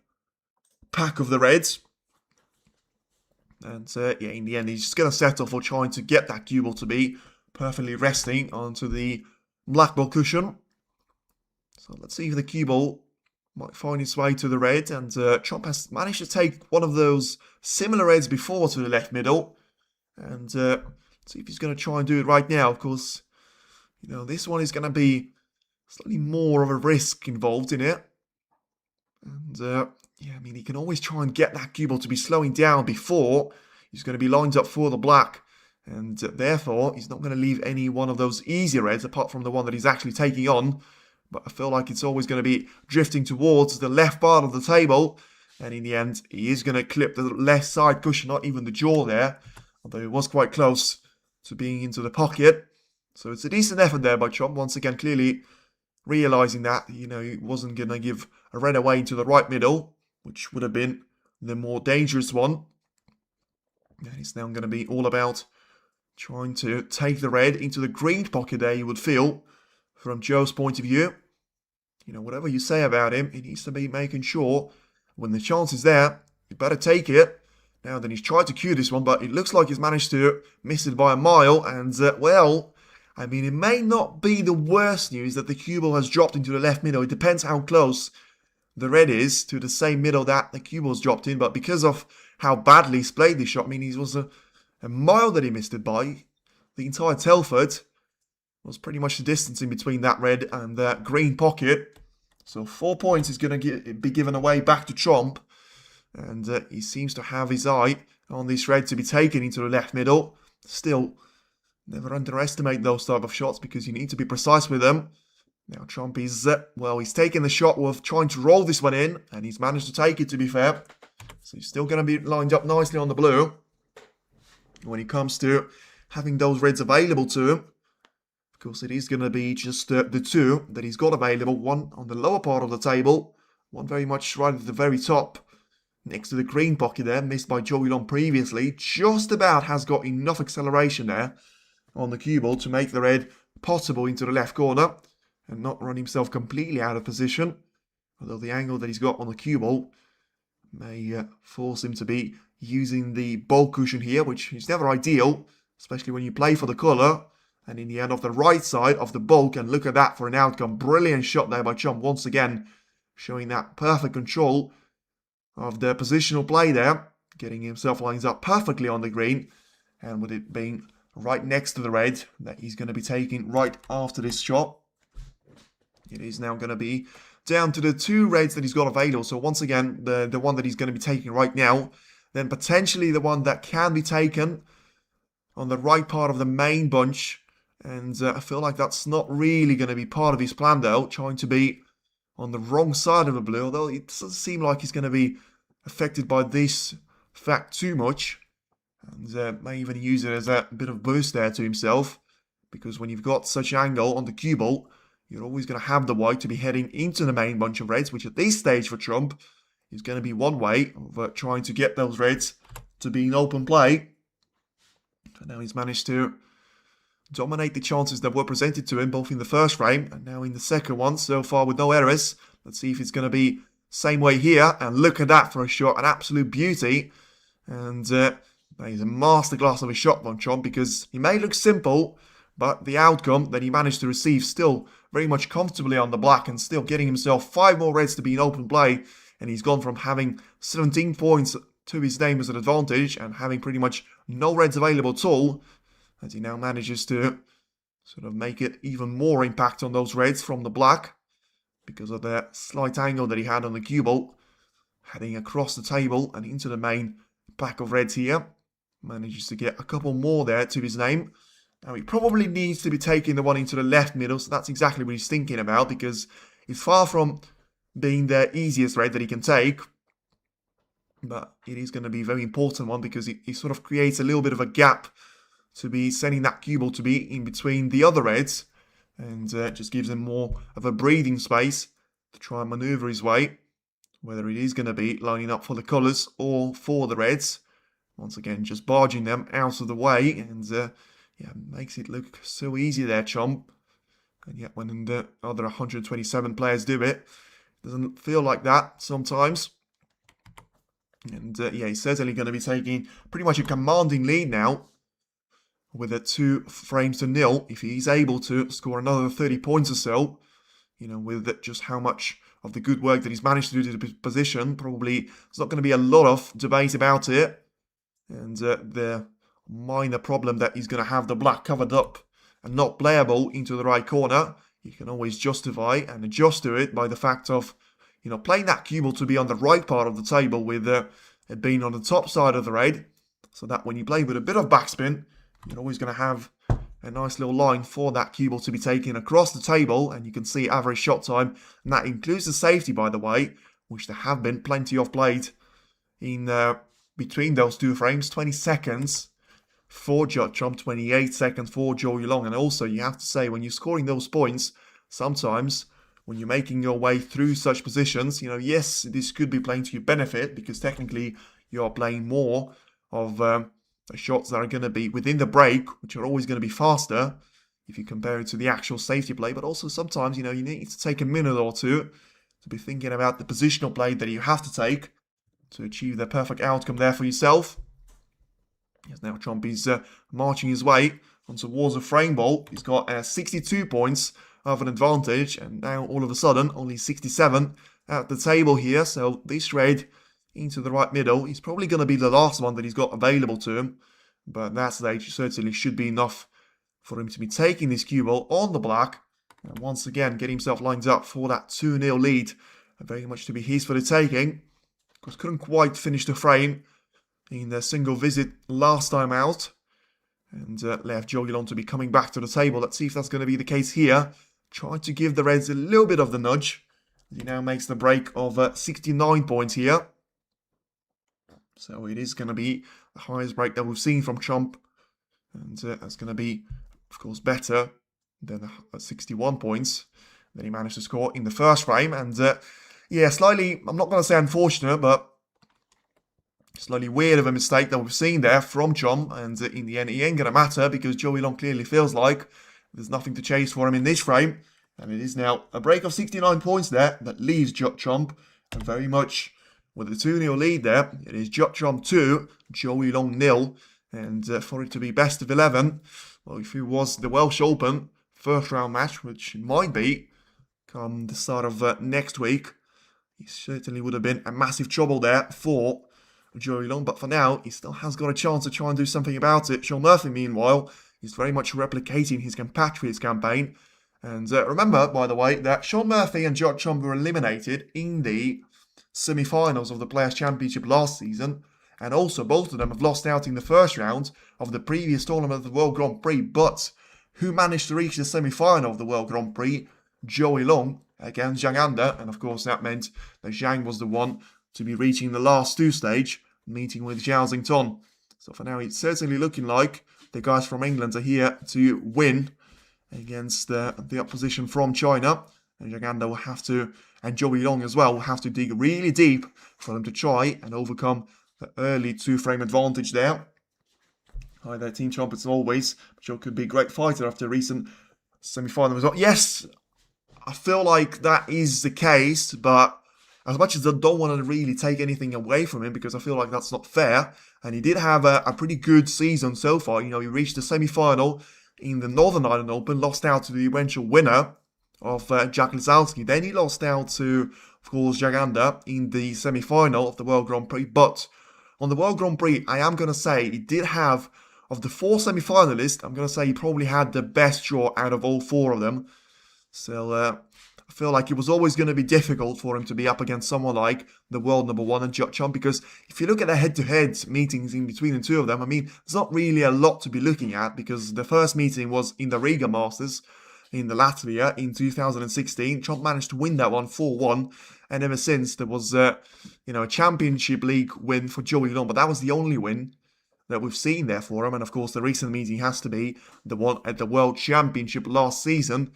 pack of the reds. And yeah, in the end, he's just going to settle for trying to get that cue ball to be perfectly resting onto the black ball cushion. So let's see if the cue ball might find its way to the red. And Chomp has managed to take one of those similar reds before to the left middle. And see if he's going to try and do it right now. Of course, this one is going to be slightly more of a risk involved in it. And yeah, I mean, he can always try and get that cue ball to be slowing down before he's going to be lined up for the black. And therefore, he's not going to leave any one of those easy reds apart from the one that he's actually taking on. But I feel like it's always going to be drifting towards the left part of the table. And in the end, he is going to clip the left side cushion, not even the jaw there. Although it was quite close to being into the pocket. So it's a decent effort there by Chomp. Once again, clearly realising that, he wasn't going to give a red away into the right middle, which would have been the more dangerous one. And it's now going to be all about trying to take the red into the green pocket there, you would feel, from Joe's point of view. Whatever you say about him, he needs to be making sure when the chance is there, you better take it. Now then, he's tried to cue this one, but it looks like he's managed to miss it by a mile. And, well, I mean, it may not be the worst news that the cue ball has dropped into the left middle. It depends how close the red is to the same middle that the cue ball's dropped in. But because of how badly he's played this shot, I mean, it was a mile that he missed it by. The entire Telford was pretty much the distance in between that red and that green pocket. So 4 points is going to be given away back to Tromp. And he seems to have his eye on this red to be taken into the left middle. Still, never underestimate those type of shots because you need to be precise with them. Now Tromp is, well, he's taking the shot with trying to roll this one in. And he's managed to take it, to be fair. So he's still going to be lined up nicely on the blue. when it comes to having those reds available to him. Of course, it is going to be just the two that he's got available. One on the lower part of the table, one very much right at the very top, next to the green pocket there, missed by Watchalong previously. Just about has got enough acceleration there on the cue ball to make the red possible into the left corner and not run himself completely out of position. Although the angle that he's got on the cue ball may force him to be using the ball cushion here, which is never ideal, especially when you play for the colour. And in the end, off the right side of the bulk, and look at that for an outcome. Brilliant shot there by Chum once again, showing that perfect control of the positional play there, getting himself lines up perfectly on the green, and with it being right next to the red that he's going to be taking right after this shot. It is now going to be down to the two reds that he's got available. So once again, the one that he's going to be taking right now, then potentially the one that can be taken on the right part of the main bunch. And I feel like that's not really going to be part of his plan, though, trying to be on the wrong side of the blue, although it doesn't seem like he's going to be affected by this fact too much. And may even use it as a bit of boost there to himself, because when you've got such angle on the cue ball, you're always going to have the white to be heading into the main bunch of reds, which at this stage for Trump is going to be one way of trying to get those reds to be in open play. And now he's managed to dominate the chances that were presented to him, both in the first frame and now in the second one, so far with no errors. Let's see if it's going to be same way here, and look at that for a shot, an absolute beauty. And that is a masterclass of a shot from Trump, because he may look simple, but the outcome that he managed to receive still very much comfortably on the black, and still getting himself 5 more reds to be in open play. And he's gone from having 17 points to his name as an advantage and having pretty much no reds available at all, as he now manages to sort of make it even more impact on those reds from the black, because of the slight angle that he had on the cue ball, heading across the table and into the main pack of reds here. Manages to get a couple more there to his name. Now he probably needs to be taking the one into the left middle, so that's exactly what he's thinking about, because it's far from being the easiest red that he can take. But it is going to be a very important one, because it sort of creates a little bit of a gap to be sending that cue ball to be in between the other reds, and just gives him more of a breathing space to try and maneuver his way, whether it is going to be lining up for the colours or for the reds. Once again, just barging them out of the way, and yeah, makes it look so easy there, Chum. And yet when the other 127 players do it, doesn't feel like that sometimes. And yeah, he's certainly going to be taking pretty much a commanding lead now, with a 2 frames to nil, if he's able to score another 30 points or so. You know, with just how much of the good work that he's managed to do to the position, probably there's not going to be a lot of debate about it. And the minor problem that he's going to have the black covered up and not playable into the right corner, you can always justify and adjust to it by the fact of, you know, playing that cue ball to be on the right part of the table, with it being on the top side of the red, so that when you play with a bit of backspin, you're always going to have a nice little line for that cue ball to be taken across the table, and you can see average shot time, and that includes the safety, by the way, which there have been plenty of played in between those 2 frames. 20 seconds for Watchalong, 28 seconds for Watchalong. And also, you have to say, when you're scoring those points, sometimes when you're making your way through such positions, you know, yes, this could be playing to your benefit, because technically you are playing more of the shots that are going to be within the break, which are always going to be faster if you compare it to the actual safety play. But also sometimes, you know, you need to take a minute or two to be thinking about the positional play that you have to take to achieve the perfect outcome there for yourself. Yes, now Trump is marching his way on towards a frame ball. He's got 62 points of an advantage, and now all of a sudden only 67 at the table here. So this red into the right middle is probably going to be the last one that he's got available to him, but that stage certainly should be enough for him to be taking this cue ball on the black, and once again get himself lined up for that 2-0 lead, very much to be his for the taking. Of course, couldn't quite finish the frame in their single visit last time out, and left Watchalong to be coming back to the table. Let's see if that's going to be the case here. Try to give the Reds a little bit of the nudge. He now makes the break of 69 points here. So it is going to be the highest break that we've seen from Chomp. And that's going to be, of course, better than 61 points that he managed to score in the first frame. And yeah, slightly, I'm not going to say unfortunate, but slightly weird of a mistake that we've seen there from Chomp. And in the end, it ain't going to matter because Joey clearly feels like there's nothing to chase for him in this frame. And it is now a break of 69 points there that leaves Chomp very much with a 2-0 lead there. It is Chomp 2, Joey 0. And for it to be best of 11, well, if it was the Welsh Open first round match, which it might be, come the start of next week, he certainly would have been a massive trouble there for Joey Long. But for now, he still has got a chance to try and do something about it. Shaun Murphy, meanwhile, is very much replicating his compatriots campaign. And remember, by the way, that Shaun Murphy and Chomp were eliminated in the semi-finals of the Players' Championship last season. And also, both of them have lost out in the first round of the previous tournament of the World Grand Prix. But who managed to reach the semi-final of the World Grand Prix? Joey Long against Zhang Anda. And of course, that meant that Zhang was the one to be reaching the last two stage, meeting with Zhao Xington. So for now, it's certainly looking like the guys from England are here to win against the opposition from China. And Zhang Anda will have to, and Joey Long as well, will have to dig really deep for them to try and overcome the early two-frame advantage there. Hi there, Team Chomp, as always. Joe could be a great fighter after a recent semi-final result. Yes, I feel like that is the case, but as much as I don't want to really take anything away from him, because I feel like that's not fair, and he did have a pretty good season so far. You know, he reached the semi-final in the Northern Ireland Open, lost out to the eventual winner of Jack Lisowski. Then he lost out to, of course, Zhang Anda in the semi-final of the World Grand Prix. But on the World Grand Prix, I am going to say he did have, of the four semi-finalists, I'm going to say he probably had the best draw out of all four of them. So I feel like it was always going to be difficult for him to be up against someone like the world number one and Chomp, because if you look at the head-to-head meetings in between the two of them, I mean, there's not really a lot to be looking at, because the first meeting was in the Riga Masters in the Latvia in 2016. Chomp managed to win that one 4-1, and ever since there was a Championship League win for Joey Long, but that was the only win that we've seen there for him. And of course, the recent meeting has to be the one at the World Championship last season,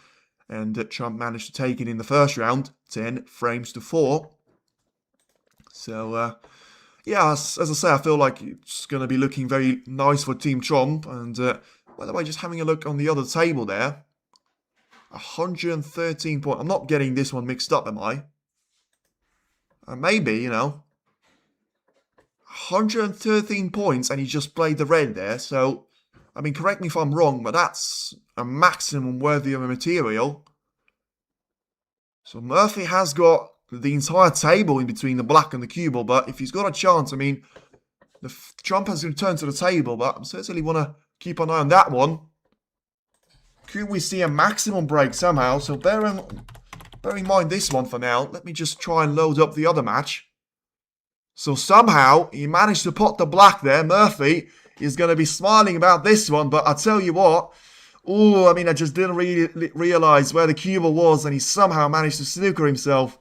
and Chomp managed to take it in the first round, 10 frames to 4. So, yeah, as I say, I feel like it's going to be looking very nice for Team Chomp. And, by the way, just having a look on the other table there, 113 points. I'm not getting this one mixed up, am I? Maybe, 113 points, and he just played the red there. So, I mean, correct me if I'm wrong, but that's a maximum worthy of a material. So Murphy has got the entire table in between the black and the cue ball, but if he's got a chance, I mean, the Chomp has returned to the table, but I certainly want to keep an eye on that one. Could we see a maximum break somehow? So bear in mind this one for now. Let me just try and load up the other match. So somehow he managed to pot the black there. Murphy is going to be smiling about this one, but I tell you what, I mean, I just didn't really realize where the cue ball was, and he somehow managed to snooker himself.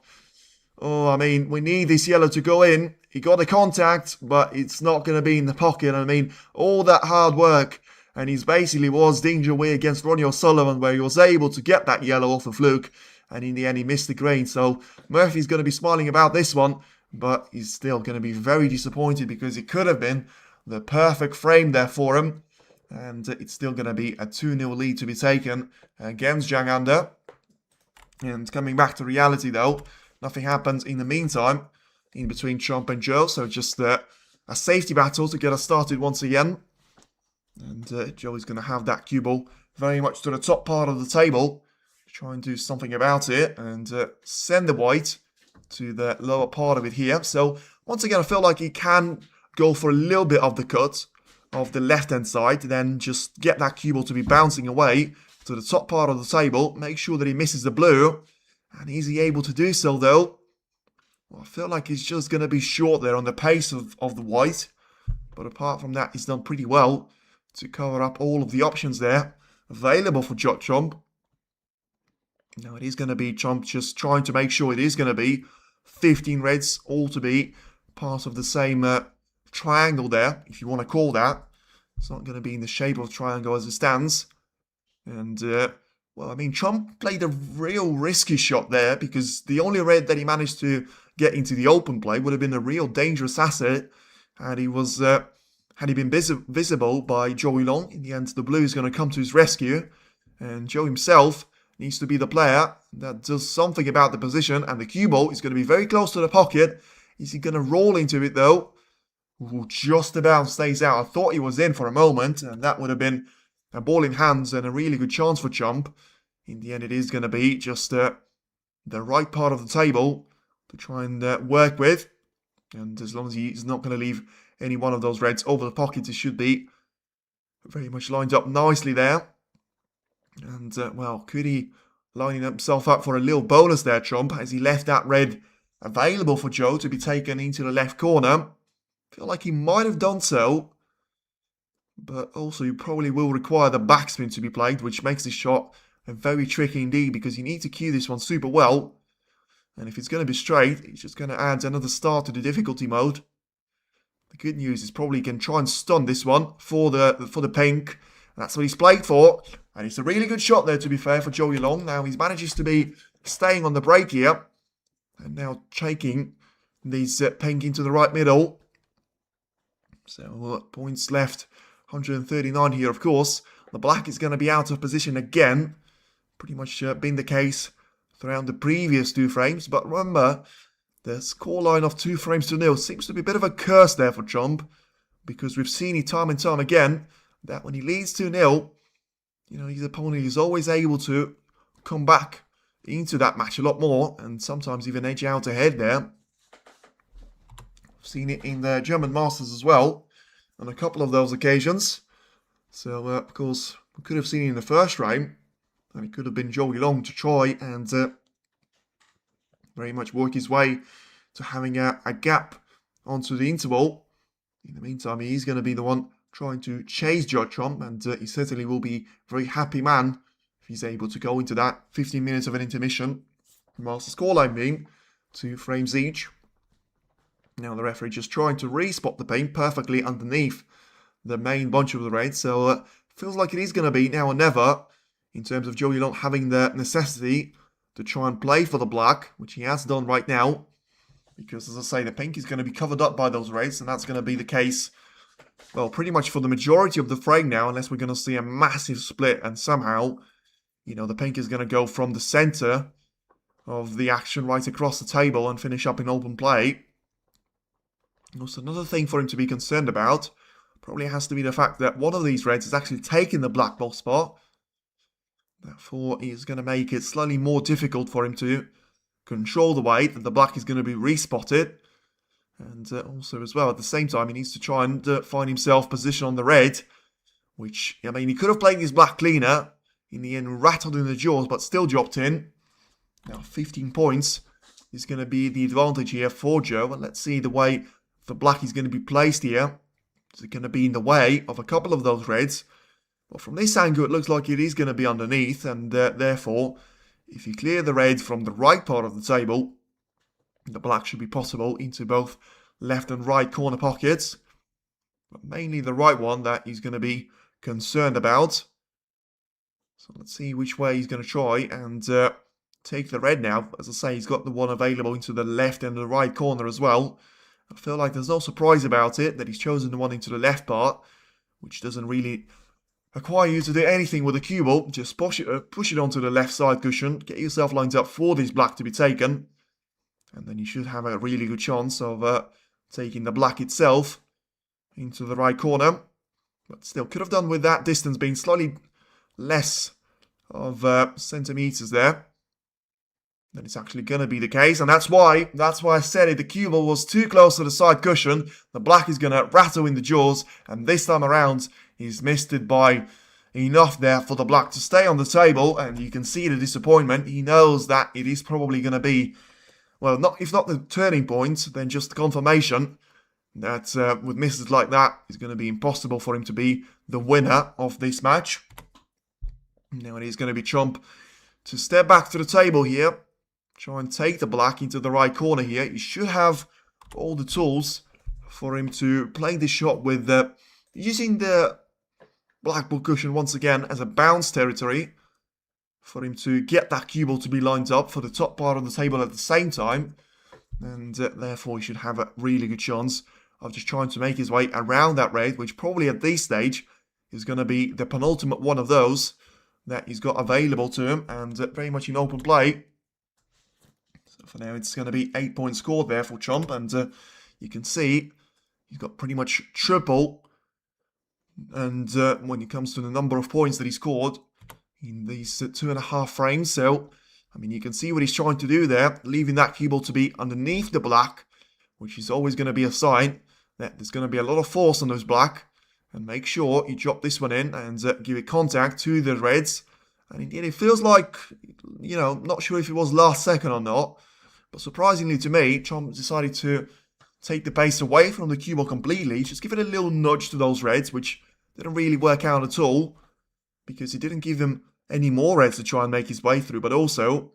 I mean, we need this yellow to go in. He got the contact, but it's not going to be in the pocket. I mean, all that hard work, and he's basically was danger away against Ronnie O'Sullivan, where he was able to get that yellow off a fluke, and in the end he missed the green. So Murphy's going to be smiling about this one, but he's still going to be very disappointed, because it could have been the perfect frame there for him. And it's still going to be a 2-0 lead to be taken against Zhang Anda. And coming back to reality though, nothing happens in the meantime in between Chomp and Zhou. So just a safety battle to get us started once again. And Zhou is going to have that cue ball very much to the top part of the table. Try and do something about it and send the white to the lower part of it here. So once again, I feel like he can go for a little bit of the cut of the left-hand side, then just get that cue ball to be bouncing away to the top part of the table. Make sure that he misses the blue. And is he able to do so, though? Well, I feel like he's just going to be short there on the pace of the white. But apart from that, he's done pretty well to cover up all of the options there available for Chomp. Now, it is going to be Chomp just trying to make sure it is going to be 15 reds, all to be part of the same triangle there, if you want to call that. It's not going to be in the shape of a triangle as it stands. And, well, I mean, Trump played a real risky shot there because the only red that he managed to get into the open play would have been a real dangerous asset had he been visible by Zhou. In the end, the blue is going to come to his rescue, and Zhou himself needs to be the player that does something about the position, and the cue ball is going to be very close to the pocket. Is he going to roll into it, though? Ooh, just about stays out. I thought he was in for a moment, and that would have been a ball in hands and a really good chance for Trump. In the end, it is going to be just the right part of the table to try and work with. And as long as he's not going to leave any one of those reds over the pocket, it should be very much lined up nicely there. And, well, could he lining himself up for a little bonus there, Trump, as he left that red available for Zhou to be taken into the left corner. Feel like he might have done so. But also, you probably will require the backspin to be played, which makes this shot very tricky indeed, because you need to cue this one super well. And if it's going to be straight, it's just going to add another star to the difficulty mode. The good news is probably he can try and stun this one for the pink. And that's what he's played for. And it's a really good shot there, to be fair, for Watchalong. Now he manages to be staying on the break here. And now taking these pink into the right middle. So points left, 139 here, of course. The black is going to be out of position again. Pretty much been the case throughout the previous 2 frames. But remember, the scoreline of 2 frames to 0 seems to be a bit of a curse there for Trump. Because we've seen it time and time again that when he leads 2-0, you know, his opponent is always able to come back into that match a lot more. And sometimes even edge out ahead there. Seen it in the German Masters as well on a couple of those occasions. So, of course, we could have seen it in the first frame. And it could have been Watchalong to try and very much work his way to having a gap onto the interval. In the meantime, he's going to be the one trying to chase Trump. And he certainly will be a very happy man if he's able to go into that 15 minutes of an intermission. Master scoreline being 2 frames each. Now the referee just trying to re-spot the paint perfectly underneath the main bunch of the reds. So feels like it is going to be now or never in terms of Watchalong having the necessity to try and play for the black, which he has done right now. Because as I say, the pink is going to be covered up by those reds, and that's going to be the case, well, pretty much for the majority of the frame now, unless we're going to see a massive split and somehow, you know, the pink is going to go from the center of the action right across the table and finish up in open play. Also, another thing for him to be concerned about probably has to be the fact that one of these reds has actually taken the black ball spot. Therefore, he is going to make it slightly more difficult for him to control the way that the black is going to be respotted. And also, as well, at the same time, he needs to try and find himself position on the red. Which, I mean, he could have played his black cleaner. In the end, rattled in the jaws, but still dropped in. Now, 15 points is going to be the advantage here for Zhou. And let's see the way the black is going to be placed here. Is it going to be in the way of a couple of those reds? But from this angle, it looks like it is going to be underneath. And therefore, if you clear the red from the right part of the table, the black should be possible into both left and right corner pockets. But mainly the right one that he's going to be concerned about. So let's see which way he's going to try and take the red now. As I say, he's got the one available into the left and the right corner as well. I feel like there's no surprise about it, that he's chosen the one into the left part, which doesn't really require you to do anything with the cue ball. Just push it onto the left side cushion, get yourself lined up for this black to be taken, and then you should have a really good chance of taking the black itself into the right corner. But still, could have done with that distance being slightly less of centimeters there. Then it's actually going to be the case, and that's why I said it. The cue ball was too close to the side cushion. The black is going to rattle in the jaws, and this time around, he's missed it by enough there for the black to stay on the table, and you can see the disappointment. He knows that it is probably going to be, well, if not the turning point, then just the confirmation that with misses like that, it's going to be impossible for him to be the winner of this match. Now it is going to be Trump to step back to the table here. Try and take the black into the right corner here. You should have all the tools for him to play this shot with using the blackboard cushion once again as a bounce territory, for him to get that cue ball to be lined up for the top part of the table at the same time, and therefore he should have a really good chance of just trying to make his way around that red, which probably at this stage is going to be the penultimate one of those that he's got available to him, and very much in open play. So for now it's going to be 8 points scored there for Chomp, and you can see he's got pretty much triple, and when it comes to the number of points that he scored in these 2.5 frames. So, I mean, you can see what he's trying to do there, leaving that cue ball to be underneath the black, which is always going to be a sign that there's going to be a lot of force on those black. And make sure you drop this one in and give it contact to the reds. And indeed, it feels like, you know, not sure if it was last second or not, but surprisingly to me, Chomp decided to take the pace away from the cue ball completely, just give it a little nudge to those reds, which didn't really work out at all, because he didn't give him any more reds to try and make his way through, but also,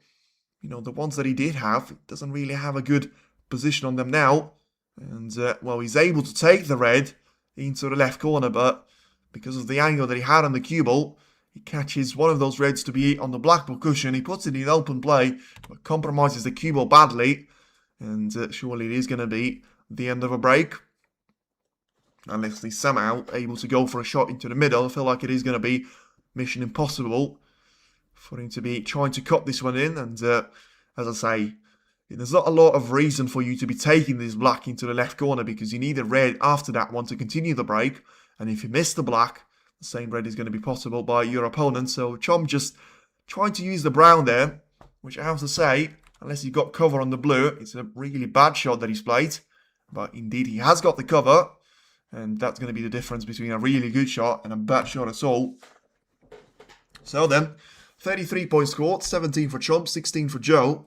you know, the ones that he did have, he doesn't really have a good position on them now, and, well, he's able to take the red into the left corner, but because of the angle that he had on the cue ball, he catches one of those reds to be on the blackboard cushion, he puts it in open play, but compromises the cue ball badly, and surely it is going to be the end of a break. Unless he's somehow able to go for a shot into the middle, I feel like it is going to be mission impossible for him to be trying to cut this one in. And as I say, there's not a lot of reason for you to be taking this black into the left corner, because you need a red after that one to continue the break. And if you miss the black, the same red is going to be possible by your opponent. So Chomp just trying to use the brown there, which I have to say, unless he got cover on the blue, it's a really bad shot that he's played. But indeed, he has got the cover. And that's going to be the difference between a really good shot and a bad shot at all. So then, 33 points scored, 17 for Chomp, 16 for Zhou.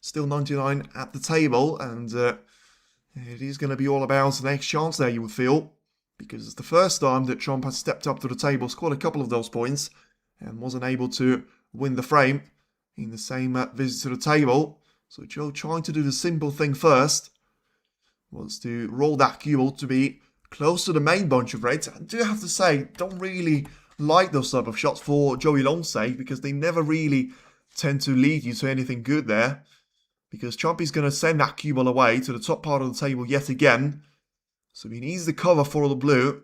Still 99 at the table, and it is going to be all about the next chance there, you would feel. Because it's the first time that Chomp has stepped up to the table, scored a couple of those points, and wasn't able to win the frame in the same visit to the table. So Zhou trying to do the simple thing first, was to roll that cue ball to be close to the main bunch of reds. I do have to say, don't really like those type of shots for Watchalong's sake, because they never really tend to lead you to anything good there. Because Chomp is going to send that cue ball away to the top part of the table yet again. So he needs the cover for the blue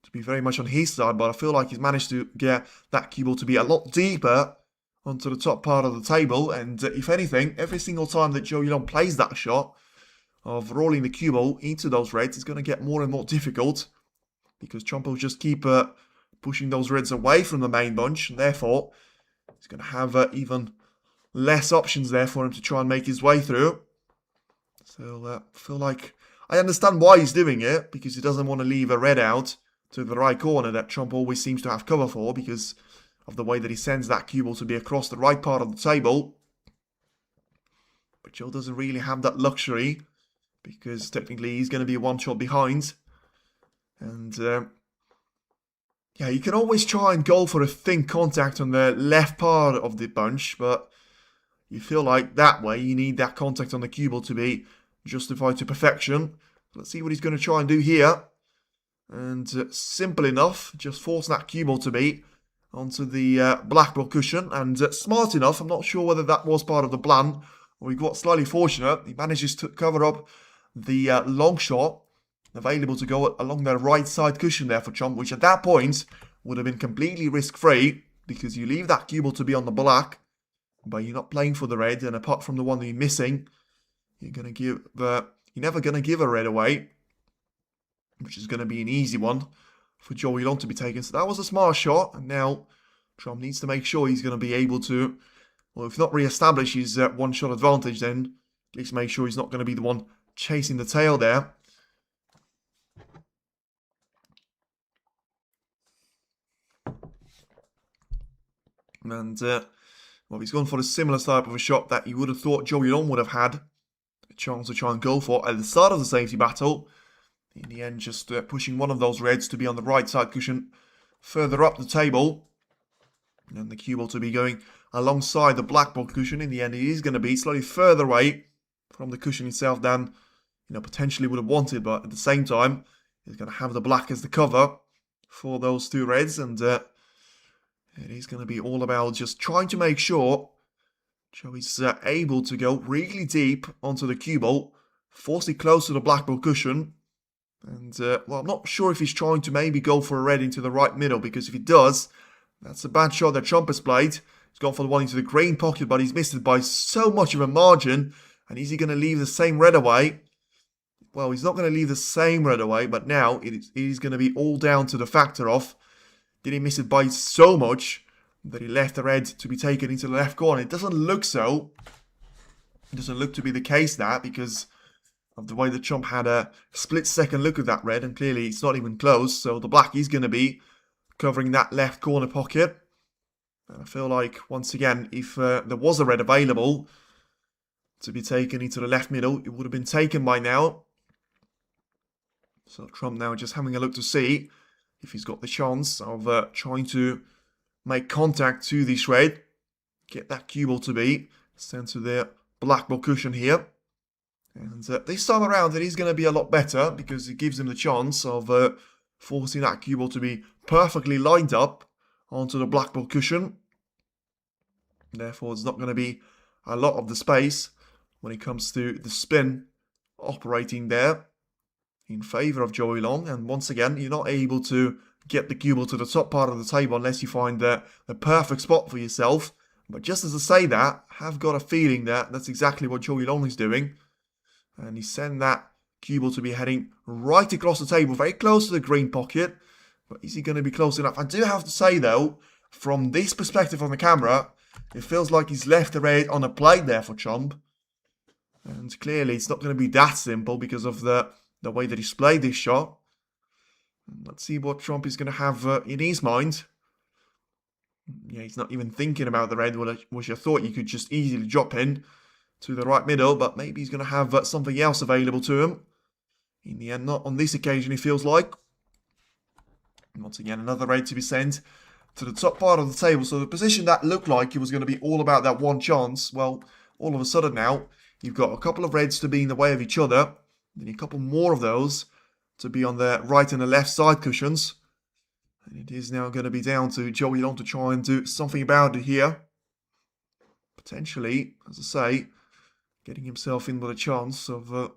to be very much on his side, but I feel like he's managed to get that cue ball to be a lot deeper onto the top part of the table. And if anything, every single time that Watchalong plays that shot of rolling the cue ball into those reds, it's going to get more and more difficult, because Chomp will just keep pushing those reds away from the main bunch, and therefore he's going to have even less options there for him to try and make his way through. So I feel like I understand why he's doing it, because he doesn't want to leave a red out to the right corner that Chomp always seems to have cover for, because of the way that he sends that cue ball to be across the right part of the table. But Zhou doesn't really have that luxury, because technically he's going to be one shot behind. And yeah, you can always try and go for a thin contact on the left part of the bunch, but you feel like that way you need that contact on the cue ball to be justified to perfection. Let's see what he's going to try and do here. And simple enough, just force that cue ball to be onto the blackboard cushion. And smart enough, I'm not sure whether that was part of the plan, or he got slightly fortunate. He manages to cover up the long shot available to go along the right side cushion there for Chomp, which at that point would have been completely risk-free, because you leave that cue ball to be on the black, but you're not playing for the red, and apart from the one that you're missing, you're never going to give a red away, which is going to be an easy one for Watchalong to be taken. So that was a smart shot, and now Chomp needs to make sure he's going to be able to, well, if not re-establish his one-shot advantage, then at least make sure he's not going to be the one chasing the tail there. And, well, he's gone for a similar type of a shot that you would have thought Watchalong would have had a chance to try and go for at the start of the safety battle. In the end, just pushing one of those reds to be on the right side cushion further up the table. And the cue ball to be going alongside the blackboard cushion. In the end, it is going to be slightly further away from the cushion itself than potentially would have wanted, but at the same time, he's going to have the black as the cover for those two reds, and it is going to be all about just trying to make sure Zhou is able to go really deep onto the cue ball, force it close to the black ball cushion, and, well, I'm not sure if he's trying to maybe go for a red into the right middle, because if he does, that's a bad shot that Trump has played. He's gone for the one into the green pocket, but he's missed it by so much of a margin. And is he going to leave the same red away? Well, he's not going to leave the same red away, but now it is going to be all down to the factor of, did he miss it by so much that he left the red to be taken into the left corner? It doesn't look so. It doesn't look to be the case that, because of the way the Trump had a split-second look at that red, and clearly it's not even close, so the black is going to be covering that left corner pocket. And I feel like, once again, if there was a red available to be taken into the left middle, it would have been taken by now. So Trump now just having a look to see if he's got the chance of trying to make contact to this red, get that cue ball to be sent to the black ball cushion here. And this time around, it is going to be a lot better, because it gives him the chance of forcing that cue ball to be perfectly lined up onto the black ball cushion. Therefore, it's not going to be a lot of the space when it comes to the spin operating there in favour of Watchalong. And once again, you're not able to get the cue ball to the top part of the table unless you find the perfect spot for yourself. But just as I say that, I have got a feeling that that's exactly what Watchalong is doing. And he's sending that cue ball to be heading right across the table, very close to the green pocket. But is he going to be close enough? I do have to say, though, from this perspective on the camera, it feels like he's left the red on a plate there for Trump. And clearly, it's not going to be that simple because of the way that he's played this shot. Let's see what Trump is going to have in his mind. Yeah, he's not even thinking about the red, which I thought you could just easily drop in to the right middle, but maybe he's going to have something else available to him. In the end, not on this occasion, he feels like. Once again, another red to be sent to the top part of the table. So the position that looked like it was going to be all about that one chance, well, all of a sudden now, you've got a couple of reds to be in the way of each other, then a couple more of those to be on the right and the left side cushions. And it is now going to be down to Watchalong to try and do something about it here. Potentially, as I say, getting himself in with a chance of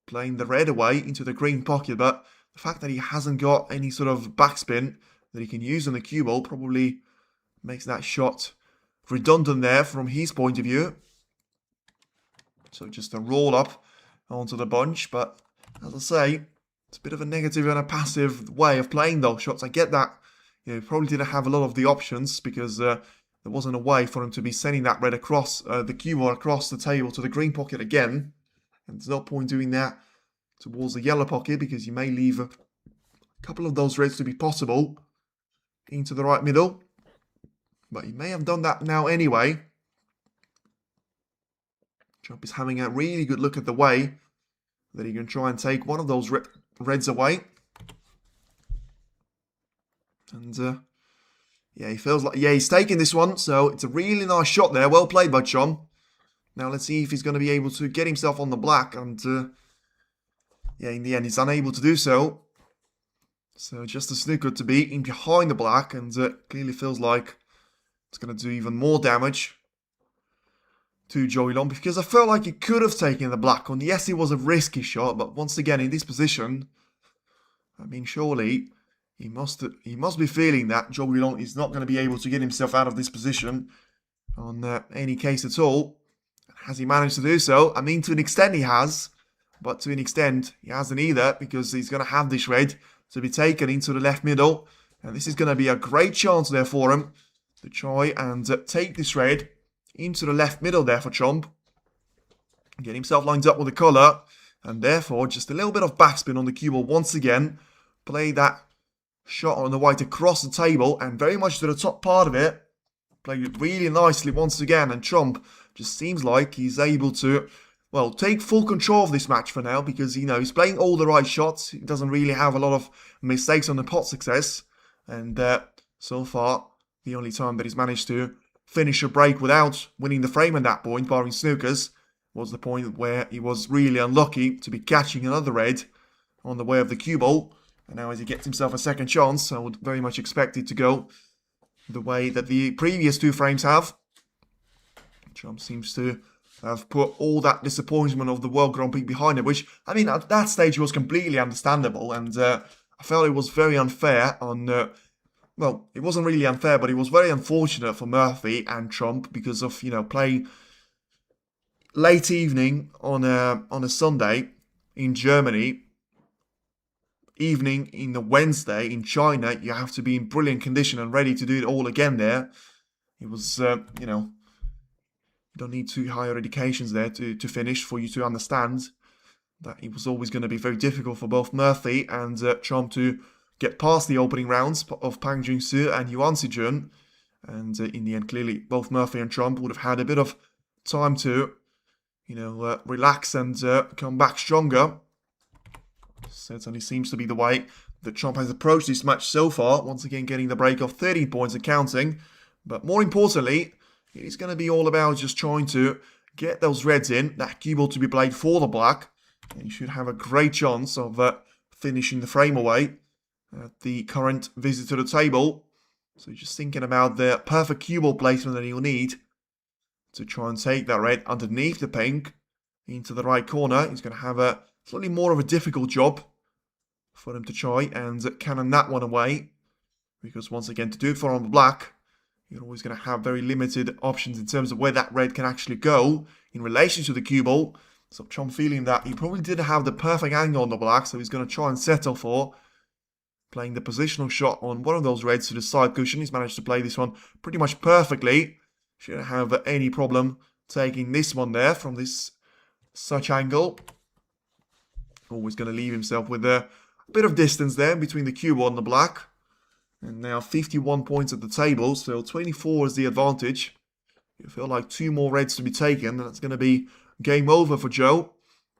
playing the red away into the green pocket. But the fact that he hasn't got any sort of backspin that he can use on the cue ball probably makes that shot redundant there from his point of view. So just a roll up onto the bunch. But as I say, it's a bit of a negative and a passive way of playing those shots. I get that. He probably didn't have a lot of the options because there wasn't a way for him to be sending that red across the cue ball across the table to the green pocket again. And there's no point doing that towards the yellow pocket because you may leave a couple of those reds to be possible into the right middle. But he may have done that now anyway. Trump is having a really good look at the way that he can try and take one of those reds away. And yeah, he feels like, yeah, he's taking this one. So it's a really nice shot there. Well played by Chum. Now let's see if he's going to be able to get himself on the black. And yeah, in the end, he's unable to do so. So just a snooker to be in behind the black. And clearly feels like it's going to do even more damage to Watchalong. Because I felt like he could have taken the black on. Yes, it was a risky shot. But once again, in this position, I mean, surely he must be feeling that Watchalong is not going to be able to get himself out of this position on any case at all. Has he managed to do so? I mean, to an extent he has, but to an extent he hasn't either, because he's going to have this red to be taken into the left middle. And this is going to be a great chance there for him to try and take this red into the left middle there for Trump. Get himself lined up with the colour, and therefore just a little bit of backspin on the cue ball once again. Play that shot on the white across the table and very much to the top part of it. Played it really nicely once again, and Trump just seems like he's able to, well, take full control of this match for now because, you know, he's playing all the right shots. He doesn't really have a lot of mistakes on the pot success. And so far, the only time that he's managed to finish a break without winning the frame at that point, barring snookers, was the point where he was really unlucky to be catching another red on the way of the cue ball. And now as he gets himself a second chance, I would very much expect it to go the way that the previous two frames have. Trump seems to have put all that disappointment of the World Grand Prix behind him, which, I mean, at that stage was completely understandable, and I felt it was very unfair on, well, it wasn't really unfair, but it was very unfortunate for Murphy and Trump because of, you know, playing late evening on a Sunday in Germany, evening in the Wednesday in China. You have to be in brilliant condition and ready to do it all again there. It was, you know, you don't need two higher educations there to finish for you to understand that it was always going to be very difficult for both Murphy and Trump to get past the opening rounds of Pang Junsu and Yuan Sijun. And in the end, clearly, both Murphy and Trump would have had a bit of time to, you know, relax and come back stronger. Certainly seems to be the way that Trump has approached this match so far. Once again, getting the break of 13 points and counting. But more importantly, it's going to be all about just trying to get those reds in. That cue ball to be played for the black. And you should have a great chance of finishing the frame away at the current visit to the table. So just thinking about the perfect cue ball placement that you'll need to try and take that red underneath the pink into the right corner. He's going to have a slightly more of a difficult job for him to try and cannon that one away. Because once again, to do it for on the black, you're always going to have very limited options in terms of where that red can actually go in relation to the cue ball. So Trump feeling that he probably didn't have the perfect angle on the black, so he's going to try and settle for playing the positional shot on one of those reds to the side cushion. He's managed to play this one pretty much perfectly. Shouldn't have any problem taking this one there from this such angle. Always going to leave himself with a bit of distance there between the cue ball and the black. And now 51 points at the table, so 24 is the advantage. You feel like two more reds to be taken, and that's going to be game over for Zhou.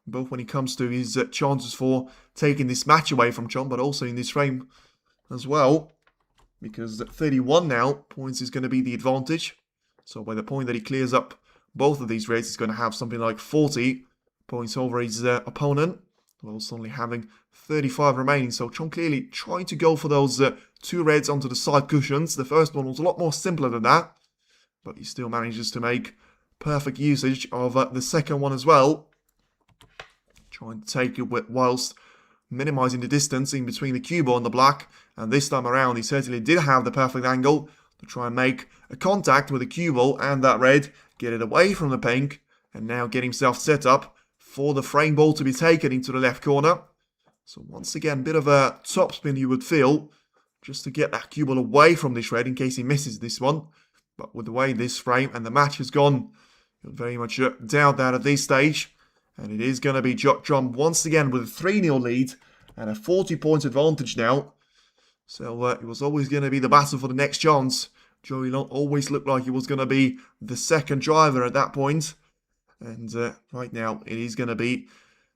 Both when it comes to his chances for taking this match away from Trump, but also in this frame as well. Because at 31 now, points is going to be the advantage. So by the point that he clears up both of these reds, he's going to have something like 40 points over his opponent. Whilst only having 35 remaining. So Trump clearly trying to go for those two reds onto the side cushions. The first one was a lot more simpler than that. But he still manages to make perfect usage of the second one as well. Trying to take it whilst minimizing the distance in between the cue ball and the black. And this time around, he certainly did have the perfect angle to try and make a contact with the cue ball and that red. Get it away from the pink. And now get himself set up for the frame ball to be taken into the left corner. So once again, bit of a topspin you would feel, just to get that cue ball away from this red in case he misses this one. But with the way this frame and the match has gone, you'll very much doubt that at this stage. And it is going to be Trump once again with a 3-0 lead and a 40 points advantage now. So it was always going to be the battle for the next chance. Zhou always looked like he was going to be the second driver at that point. And right now, it is going to be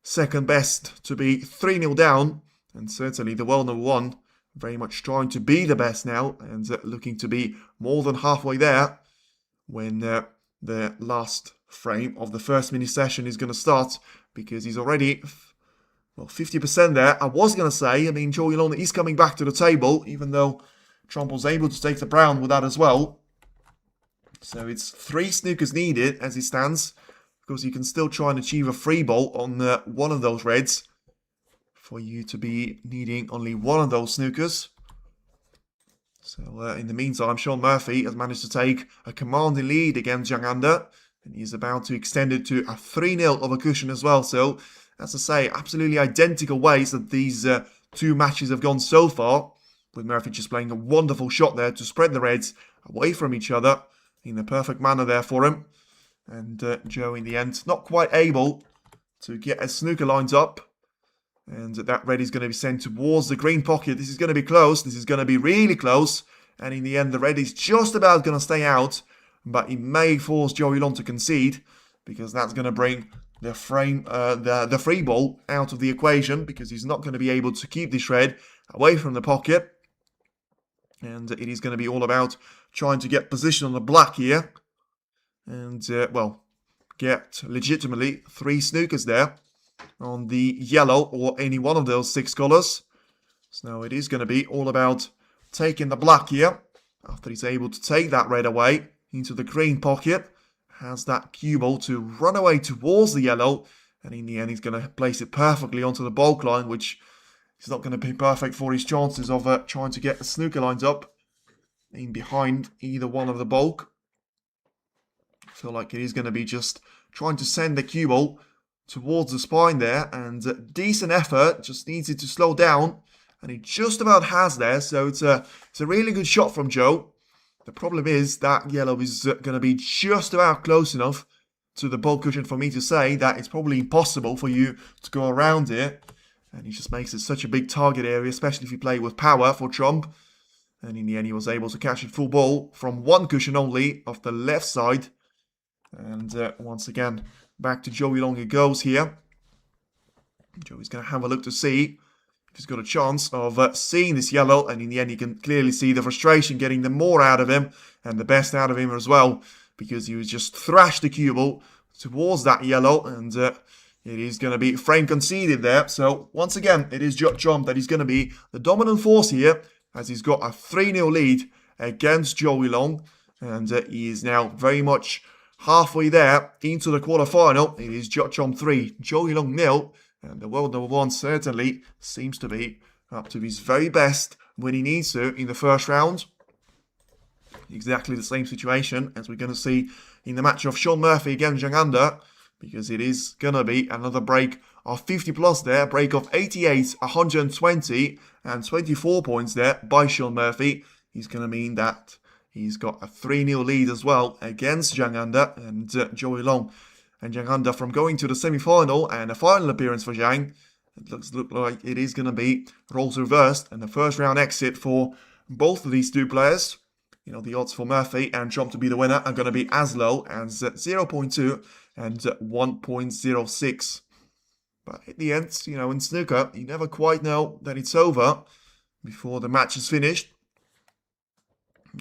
second best to be 3-0 down. And certainly the world number one very much trying to be the best now. And looking to be more than halfway there when the last frame of the first mini session is going to start. Because he's already, well, 50% there. I was going to say, I mean, Zhou is coming back to the table. Even though Trump was able to take the brown with that as well. So it's 3 snookers needed as it stands. Because you can still try and achieve a free ball on one of those reds. For you to be needing only one of those snookers. So in the meantime, Sean Murphy has managed to take a commanding lead against Zhang Anda. And he's about to extend it to a 3-0 of a cushion as well. So, as I say, absolutely identical ways that these two matches have gone so far. With Murphy just playing a wonderful shot there to spread the reds away from each other. In the perfect manner there for him. And Zhou, in the end, not quite able to get his snooker lines up. And that red is going to be sent towards the green pocket. This is going to be close. This is going to be really close. And in the end, the red is just about going to stay out. But it may force Zhou to concede. Because that's going to bring the free ball out of the equation. Because he's not going to be able to keep this red away from the pocket. And it is going to be all about trying to get position on the black here. And, well, get legitimately 3 snookers there on the yellow or any one of those 6 colours. So now it is going to be all about taking the black here. After he's able to take that red away into the green pocket, has that cue ball to run away towards the yellow, and in the end he's going to place it perfectly onto the bulk line, which is not going to be perfect for his chances of trying to get the snooker lines up in behind either one of the bulk. I feel like it is going to be just trying to send the cue ball towards the spine there, and decent effort, just needs it to slow down, and he just about has there, so it's a really good shot from Zhou. The problem is that yellow is going to be just about close enough to the bulk cushion for me to say that it's probably impossible for you to go around it, and he just makes it such a big target area, especially if you play with power for Trump, and in the end he was able to catch it full ball from one cushion only off the left side, and once again back to Watchalong it goes here. Joey's going to have a look to see if he's got a chance of seeing this yellow, and in the end you can clearly see the frustration getting the more out of him and the best out of him as well, because he was just thrashed the cue ball towards that yellow, and it is going to be frame conceded there. So once again it is Watchalong that is going to be the dominant force here, as he's got a 3-0 lead against Watchalong, and he is now very much halfway there into the quarterfinal. It is Watchalong 3, Watchalong 0, and the world number 1 certainly seems to be up to his very best when he needs to in the first round. Exactly the same situation as we're going to see in the match of Shaun Murphy against Zhou, because it is going to be another break of 50 plus there, break of 88, 120 and 24 points there by Shaun Murphy. He's going to mean that he's got a 3-0 lead as well against Zhang and Watchalong. And Zhang from going to the semi-final and a final appearance for Zhang, it looks like it is going to be roles reversed, and the first round exit for both of these two players. You know, the odds for Murphy and Trump to be the winner are going to be as low as 0.2 and 1.06. But at the end, you know, in snooker, you never quite know that it's over before the match is finished.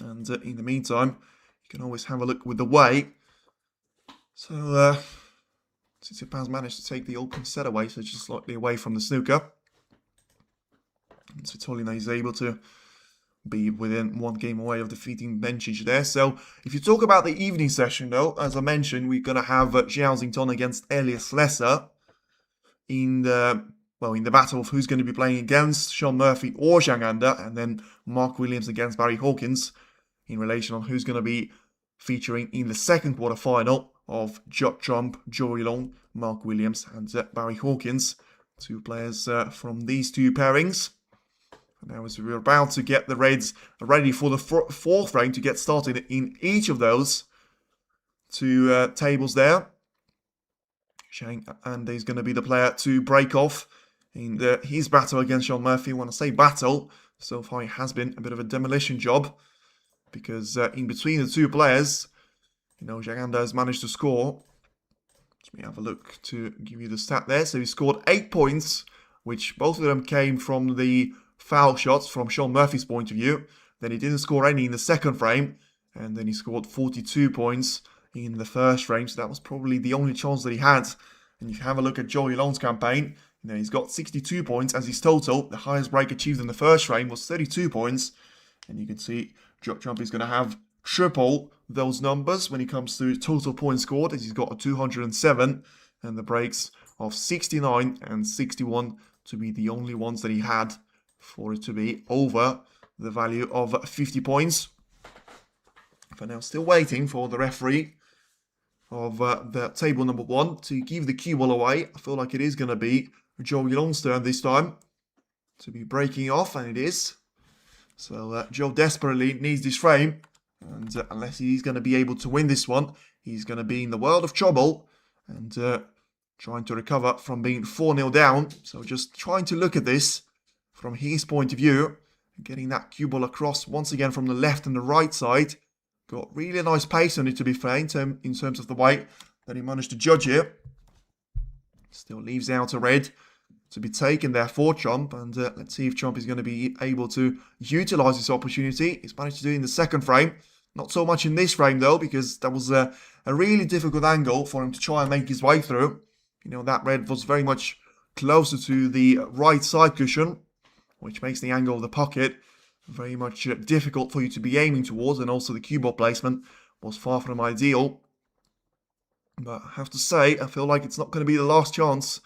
And in the meantime, you can always have a look with the way. So, Tsitsipas managed to take the open set away, so just slightly away from the snooker. And Svitolina is able to be within 1 game away of defeating Bencic there. So, if you talk about the evening session, though, as I mentioned, we're going to have Zhao Xington against Elias Lesser in the battle of who's going to be playing against Shaun Murphy or Zhang Anda, and then Mark Williams against Barry Hawkins in relation on who's going to be featuring in the second quarterfinal of Trump, Watchalong, Mark Williams and Barry Hawkins, 2 players from these 2 pairings. And now as we're about to get the Reds ready for the 4th frame to get started in each of those 2 tables there. Zhang Anda is going to be the player to break off in his battle against Shaun Murphy. When I say battle, so far it has been a bit of a demolition job, because in between the 2 players, you know, Zhang Anda has managed to score. Let me have a look to give you the stat there. So he scored 8 points, which both of them came from the foul shots from Shaun Murphy's point of view. Then he didn't score any in the second frame, and then he scored 42 points in the first frame. So that was probably the only chance that he had. And if you have a look at Watchalong's campaign, you know, he's got 62 points as his total. The highest break achieved in the first frame was 32 points. And you can see Trump is going to have triple those numbers when it comes to total points scored, as he's got a 207, and the breaks of 69 and 61 to be the only ones that he had for it to be over the value of 50 points. For now, still waiting for the referee of the table number 1 to give the cue ball away. I feel like it is going to be Watchalong's turn this time to be breaking off, and it is. So Zhou desperately needs this frame, and unless he's going to be able to win this one, he's going to be in the world of trouble, and trying to recover from being 4-0 down. So just trying to look at this from his point of view, getting that cue ball across once again from the left and the right side. Got really nice pace on it, to be fair, in terms of the way that he managed to judge it. Still leaves out a red to be taken there for Trump, and let's see if Trump is going to be able to utilize this opportunity. He's managed to do it in the second frame, Not so much in this frame though, because that was a really difficult angle for him to try and make his way through. You know, that red was very much closer to the right side cushion, which makes the angle of the pocket very much difficult for you to be aiming towards, and also the cue ball placement was far from ideal. But I have to say, I feel like it's not going to be the last chance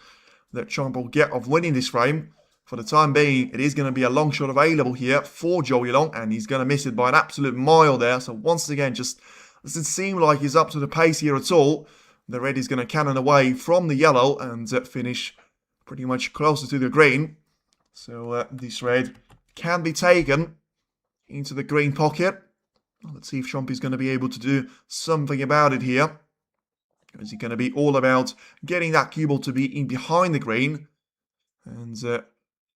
that Chomp will get of winning this frame. For the time being, it is going to be a long shot available here for Watchalong, and he's going to miss it by an absolute mile there. So once again, just doesn't seem like he's up to the pace here at all. The red is going to cannon away from the yellow and finish pretty much closer to the green. So this red can be taken into the green pocket. Let's see if Chomp is going to be able to do something about it here. Is he going to be all about getting that cue ball to be in behind the green? And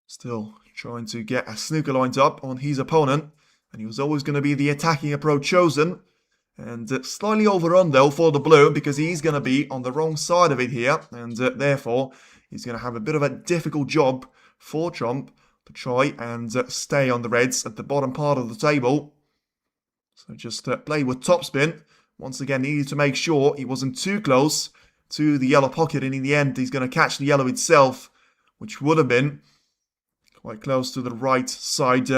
still trying to get a snooker lined up on his opponent. And he was always going to be the attacking approach chosen. And slightly overrun though for the blue, because he's going to be on the wrong side of it here. And therefore, he's going to have a bit of a difficult job for Chomp to try and stay on the reds at the bottom part of the table. So just play with topspin. Once again, needed to make sure he wasn't too close to the yellow pocket. And in the end, he's going to catch the yellow itself, which would have been quite close to the right side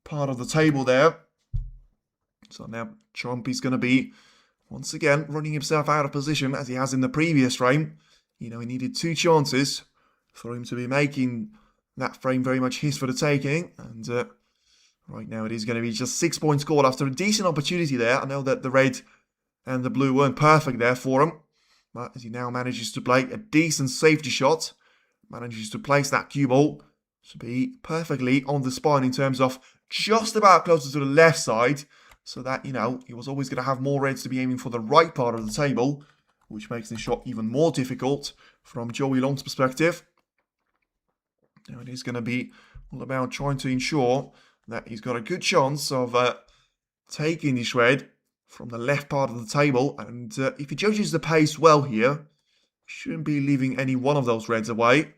part of the table there. So now Chomp is going to be, once again, running himself out of position as he has in the previous frame. You know, he needed 2 chances for him to be making that frame very much his for the taking. And right now it is going to be just 6 points scored after a decent opportunity there. I know that the red and the blue weren't perfect there for him. But as he now manages to play a decent safety shot, manages to place that cue ball to be perfectly on the spine in terms of just about closer to the left side. So that, you know, he was always going to have more reds to be aiming for the right part of the table, which makes the shot even more difficult from Watchalong's perspective. Now it is going to be all about trying to ensure that he's got a good chance of taking this red from the left part of the table. And if he judges the pace well here, shouldn't be leaving any one of those reds away,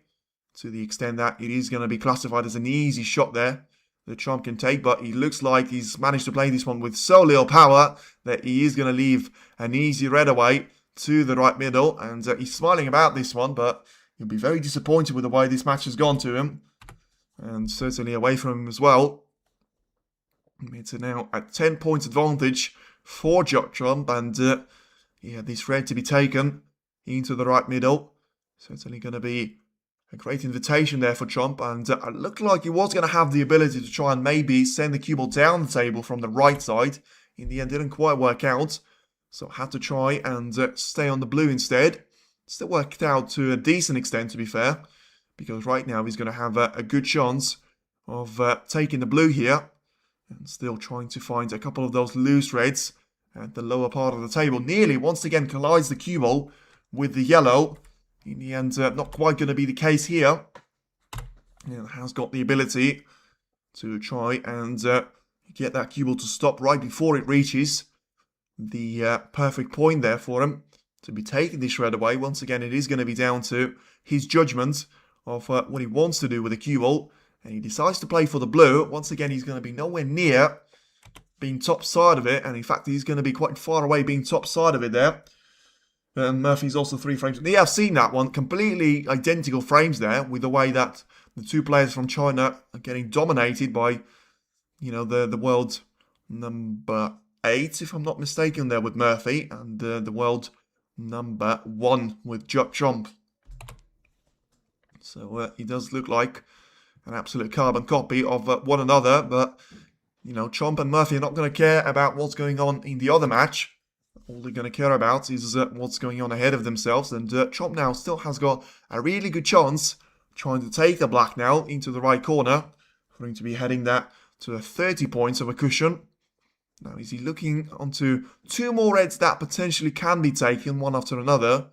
to the extent that it is going to be classified as an easy shot there that Chomp can take. But he looks like he's managed to play this one with so little power that he is going to leave an easy red away to the right middle. And he's smiling about this one, but he'll be very disappointed with the way this match has gone to him, and certainly away from him as well. It's now at 10 points advantage for Chomp, and yeah, this red to be taken into the right middle. Certainly going to be a great invitation there for Chomp, and it looked like he was going to have the ability to try and maybe send the cue ball down the table from the right side. In the end, didn't quite work out, so had to try and stay on the blue instead. Still worked out to a decent extent, to be fair, because right now he's going to have a good chance of taking the blue here, and still trying to find a couple of those loose reds at the lower part of the table. Nearly once again collides the cue ball with the yellow. In the end, not quite going to be the case here. Yeah, has got the ability to try and get that cue ball to stop right before it reaches the perfect point there for him to be taking this red away. Once again, it is going to be down to his judgment of what he wants to do with the cue ball. And he decides to play for the blue. Once again, he's going to be nowhere near being top side of it. And in fact, he's going to be quite far away being top side of it there. And Murphy's also 3 frames. Yeah, I've seen that one. Completely identical frames there, with the way that the 2 players from China are getting dominated by, you know, the world number 8, if I'm not mistaken, there with Murphy, and the world number 1 with Chomp. So he does look like an absolute carbon copy of one another, but, you know, Chomp and Murphy are not going to care about what's going on in the other match. All they're going to care about is what's going on ahead of themselves. And Chomp now still has got a really good chance trying to take the black now into the right corner, for him to be heading that to 30 points of a cushion. Now, is he looking onto 2 more reds that potentially can be taken one after another?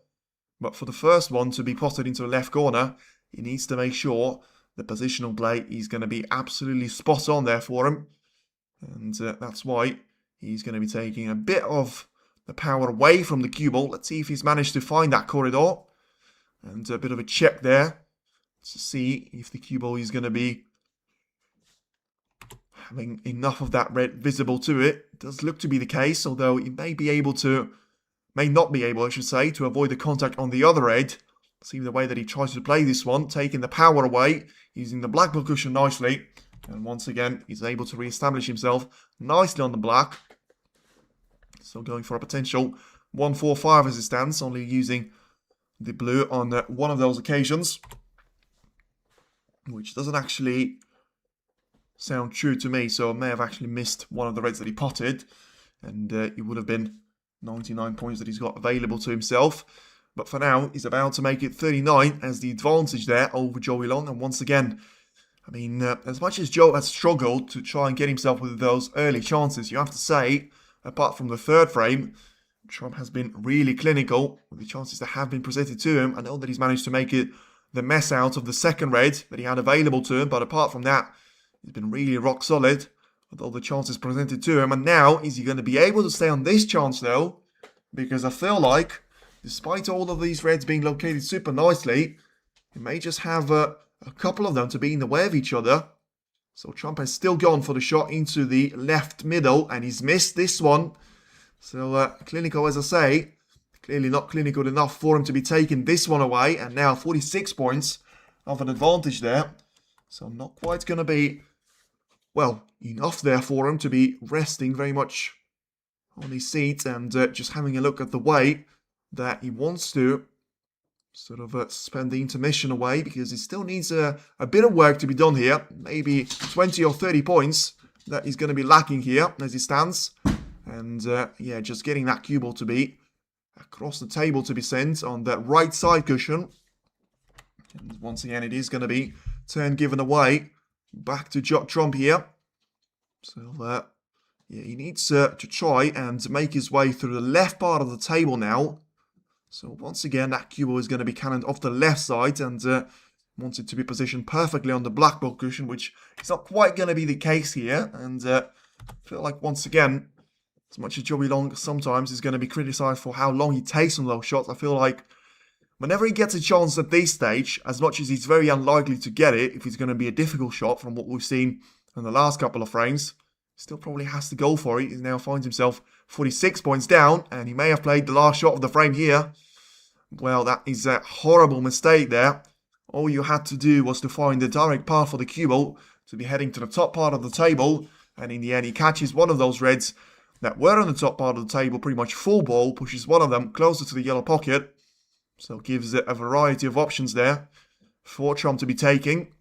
But for the first one to be potted into the left corner, he needs to make sure the positional play is going to be absolutely spot on there for him. And that's why he's going to be taking a bit of the power away from the cue ball. Let's see if he's managed to find that corridor. And a bit of a check there to see if the cue ball is going to be having enough of that red visible to it. It does look to be the case, although he may not be able, I should say, to avoid the contact on the other red. See the way that he tries to play this one, taking the power away, using the black cushion nicely. And once again, he's able to re-establish himself nicely on the black. So going for a potential 1-4-5 as it stands, only using the blue on one of those occasions. Which doesn't actually sound true to me, so I may have actually missed one of the reds that he potted. And it would have been 99 points that he's got available to himself. But for now, he's about to make it 39 as the advantage there over Watchalong. And once again, I mean, as much as Zhou has struggled to try and get himself with those early chances, you have to say, apart from the third frame, Trump has been really clinical with the chances that have been presented to him. I know that he's managed to make it the mess out of the second red that he had available to him, but apart from that, he's been really rock solid with all the chances presented to him. And now, is he going to be able to stay on this chance though? Because I feel like, despite all of these reds being located super nicely, he may just have a couple of them to be in the way of each other. So Trump has still gone for the shot into the left middle, and he's missed this one. So clinical, as I say, clearly not clinical enough for him to be taking this one away. And now 46 points of an advantage there. So not quite going to be, well, enough there for him to be resting very much on his seat and just having a look at the way that he wants to sort of spend the intermission away, because he still needs a bit of work to be done here. Maybe 20 or 30 points that he's going to be lacking here as he stands. And yeah, just getting that cue ball to be across the table to be sent on the right side cushion. And once again, it is going to be turn given away back to Trump here. So yeah, he needs to try and make his way through the left part of the table now. So once again, that cue ball is going to be cannoned off the left side and wants it to be positioned perfectly on the black ball cushion, which is not quite going to be the case here. And I feel like once again, as much as Watchalong sometimes is going to be criticised for how long he takes on those shots, I feel like whenever he gets a chance at this stage, as much as he's very unlikely to get it, if it's going to be a difficult shot from what we've seen in the last couple of frames, still probably has to go for it. He now finds himself 46 points down, and he may have played the last shot of the frame here. Well, that is a horrible mistake there. All you had to do was to find the direct path for the cue ball to be heading to the top part of the table, and in the end he catches one of those reds that were on the top part of the table pretty much full ball, pushes one of them closer to the yellow pocket. So gives it a variety of options there for Trump to be taking.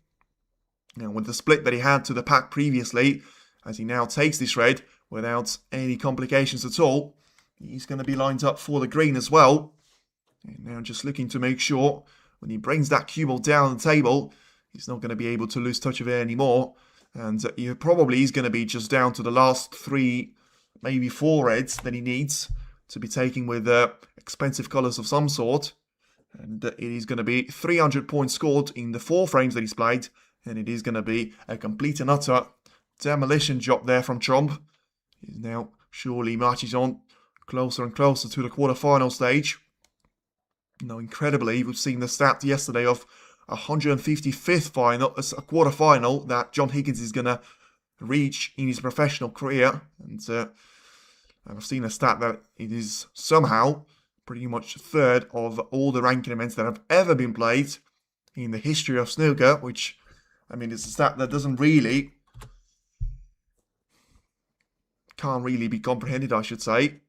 Now with the split that he had to the pack previously, as he now takes this red without any complications at all, he's going to be lined up for the green as well. And now just looking to make sure when he brings that cue ball down the table, he's not going to be able to lose touch of it anymore. And he probably is going to be just down to the last 3, maybe 4 reds that he needs to be taking with expensive colours of some sort. And it is going to be 300 points scored in the 4 frames that he's played. And it is going to be a complete and utter demolition job there from Trump. He now surely marches on closer and closer to the quarterfinal stage. Now, incredibly, we've seen the stat yesterday of 155th final, a quarterfinal that John Higgins is going to reach in his professional career. And I've seen a stat that it is somehow pretty much third of all the ranking events that have ever been played in the history of snooker, which, I mean, it's a stat that can't really be comprehended, I should say.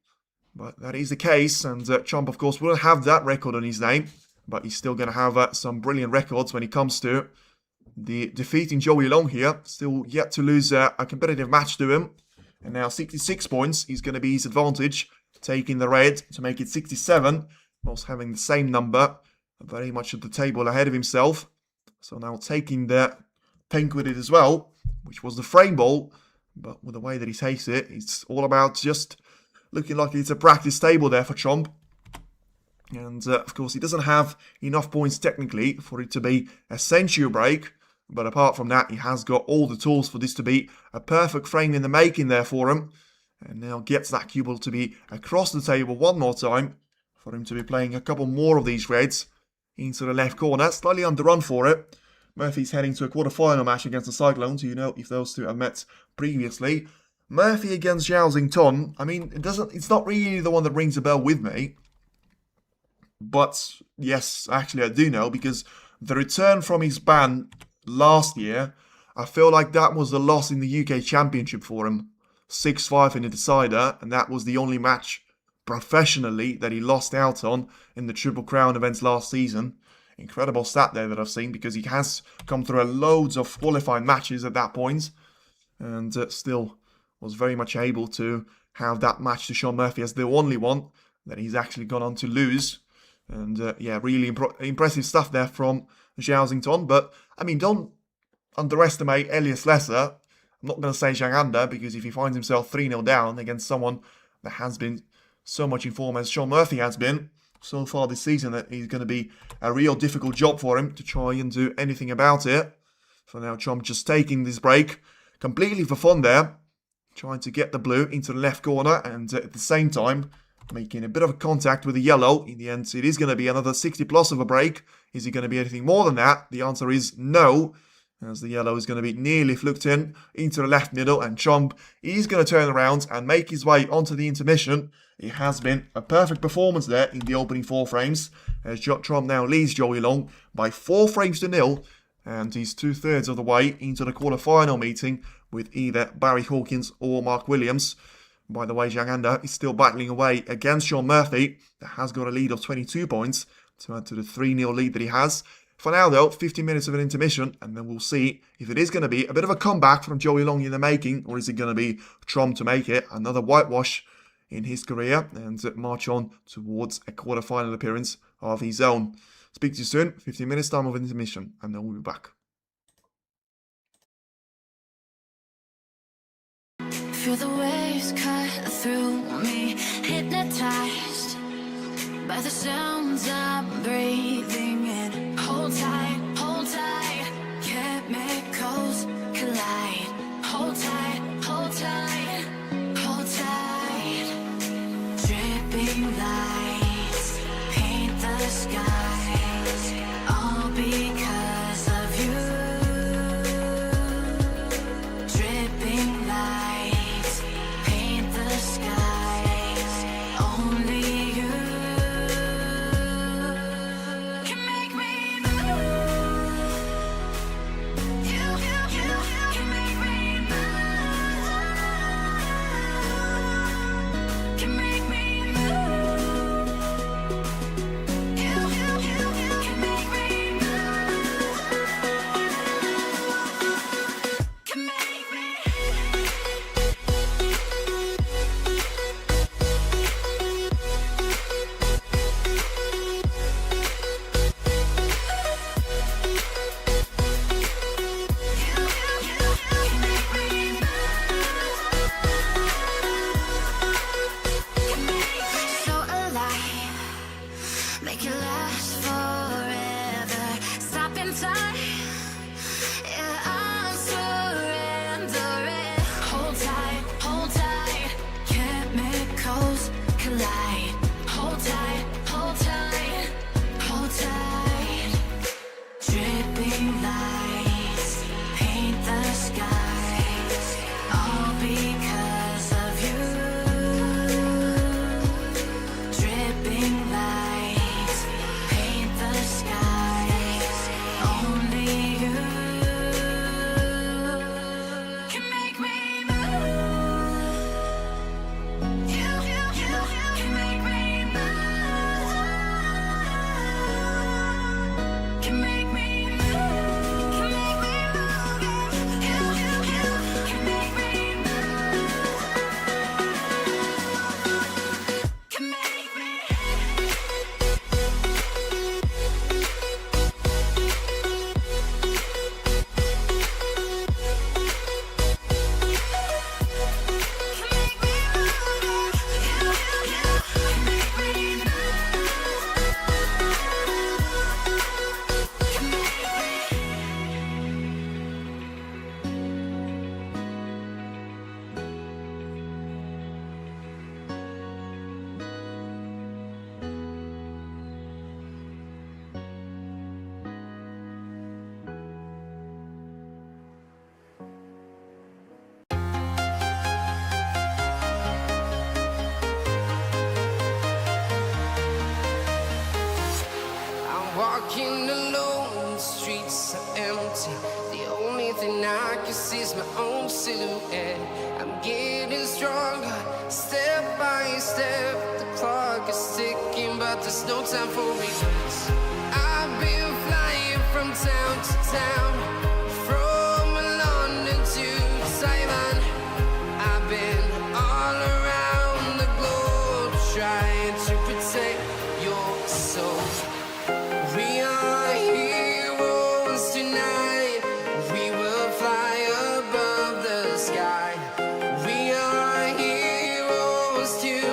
But that is the case, and Trump, of course, will have that record on his name, but he's still going to have some brilliant records when it comes to the defeating Watchalong here. Still yet to lose a competitive match to him. And now 66 points is going to be his advantage, taking the red to make it 67, whilst having the same number, very much at the table ahead of himself. So now taking the pink with it as well, which was the frame ball, but with the way that he takes it, it's all about just looking like it's a practice table there for Trump. And of course, he doesn't have enough points technically for it to be a century break. But apart from that, he has got all the tools for this to be a perfect frame in the making there for him. And now gets that cue ball to be across the table one more time for him to be playing a couple more of these reds into the left corner. Slightly underrun for it. Murphy's heading to a quarter-final match against the Cyclones. You know if those two have met previously. Murphy against Zhou Xington. I mean, it's not really the one that rings a bell with me. But yes, actually I do know, because the return from his ban last year, I feel like that was the loss in the UK Championship for him. 6-5 in the decider, and that was the only match professionally that he lost out on in the Triple Crown events last season. Incredible stat there that I've seen, because he has come through loads of qualifying matches at that point, and still was very much able to have that match to Shaun Murphy as the only one that he's actually gone on to lose. And yeah, really impressive stuff there from Zhou Xington. But, I mean, don't underestimate Elias Lesser. I'm not going to say Zhang Anda, because if he finds himself 3-0 down against someone that has been so much in form as Shaun Murphy has been so far this season, that he's going to be a real difficult job for him to try and do anything about it. For now, Chom just taking this break completely for fun there, trying to get the blue into the left corner, and at the same time making a bit of a contact with the yellow. In the end, it is going to be another 60 plus of a break. Is it going to be anything more than that? The answer is no, as the yellow is going to be nearly flicked in into the left middle, and Chomp is going to turn around and make his way onto the intermission. It has been a perfect performance there in the opening 4 frames, as Chomp now leads Watchalong by 4 frames to 0, and he's 2/3 of the way into the quarter-final meeting with either Barry Hawkins or Mark Williams. By the way, Zhang Anda is still battling away against Shaun Murphy, that has got a lead of 22 points to add to the 3-0 lead that he has. For now, though, 15 minutes of an intermission, and then we'll see if it is going to be a bit of a comeback from Watchalong in the making, or is it going to be Trom to make it another whitewash in his career and march on towards a quarter-final appearance of his own. Speak to you soon. 15 minutes time of intermission, and then we'll be back. Feel the waves cut through me, hypnotized by the sounds I'm breathing in. Hold tight, chemicals collide. Hold tight, hold tight, hold tight. Dripping lights paint the skies, all because of you. Dripping lights paint the skies, only you can make me move. You can make me move. Can make me move. You notice my own silhouette. I'm getting stronger, step by step. The clock is ticking, but there's no time for regrets. I've been flying from town to town, from London to Taiwan. I've been all around the globe, trying to protect your soul. We are heroes tonight. We will fly above the sky. We are heroes tonight.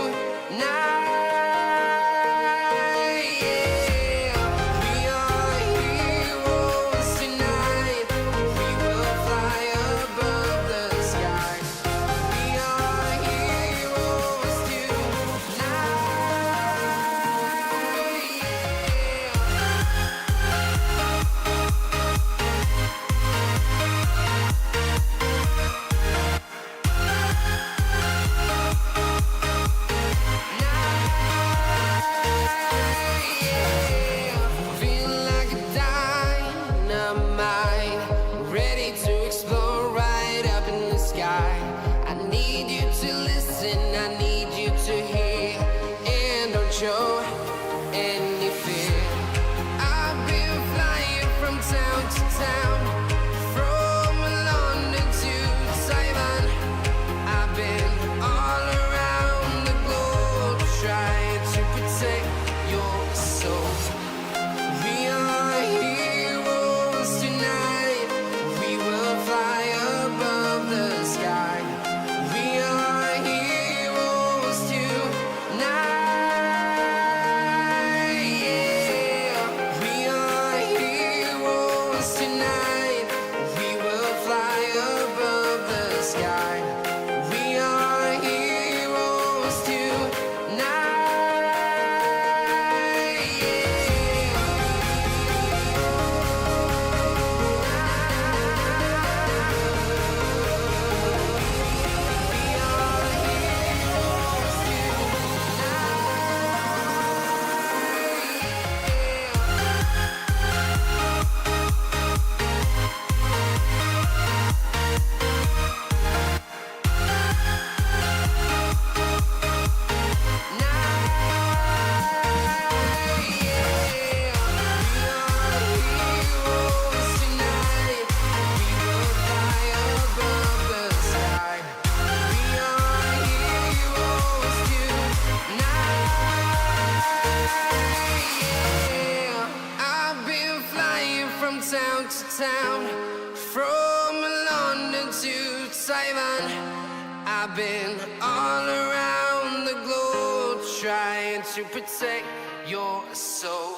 Yeah. We are heroes tonight. We will fly above the sky. We are heroes tonight. Feel like a dynamite, ready to explode right up in the sky. I need you to listen, I need you to hear, and don't show any fear. I've been flying from town to town, from London to Taiwan. I've been all around the globe, trying to protect your soul. We are heroes tonight. We will fly above the sky. We are heroes tonight. Yeah. We are heroes tonight. We will fly above the sky. We are heroes tonight. I've been flying from town to town, from London to Taiwan. I've been all around the globe, trying to protect your soul.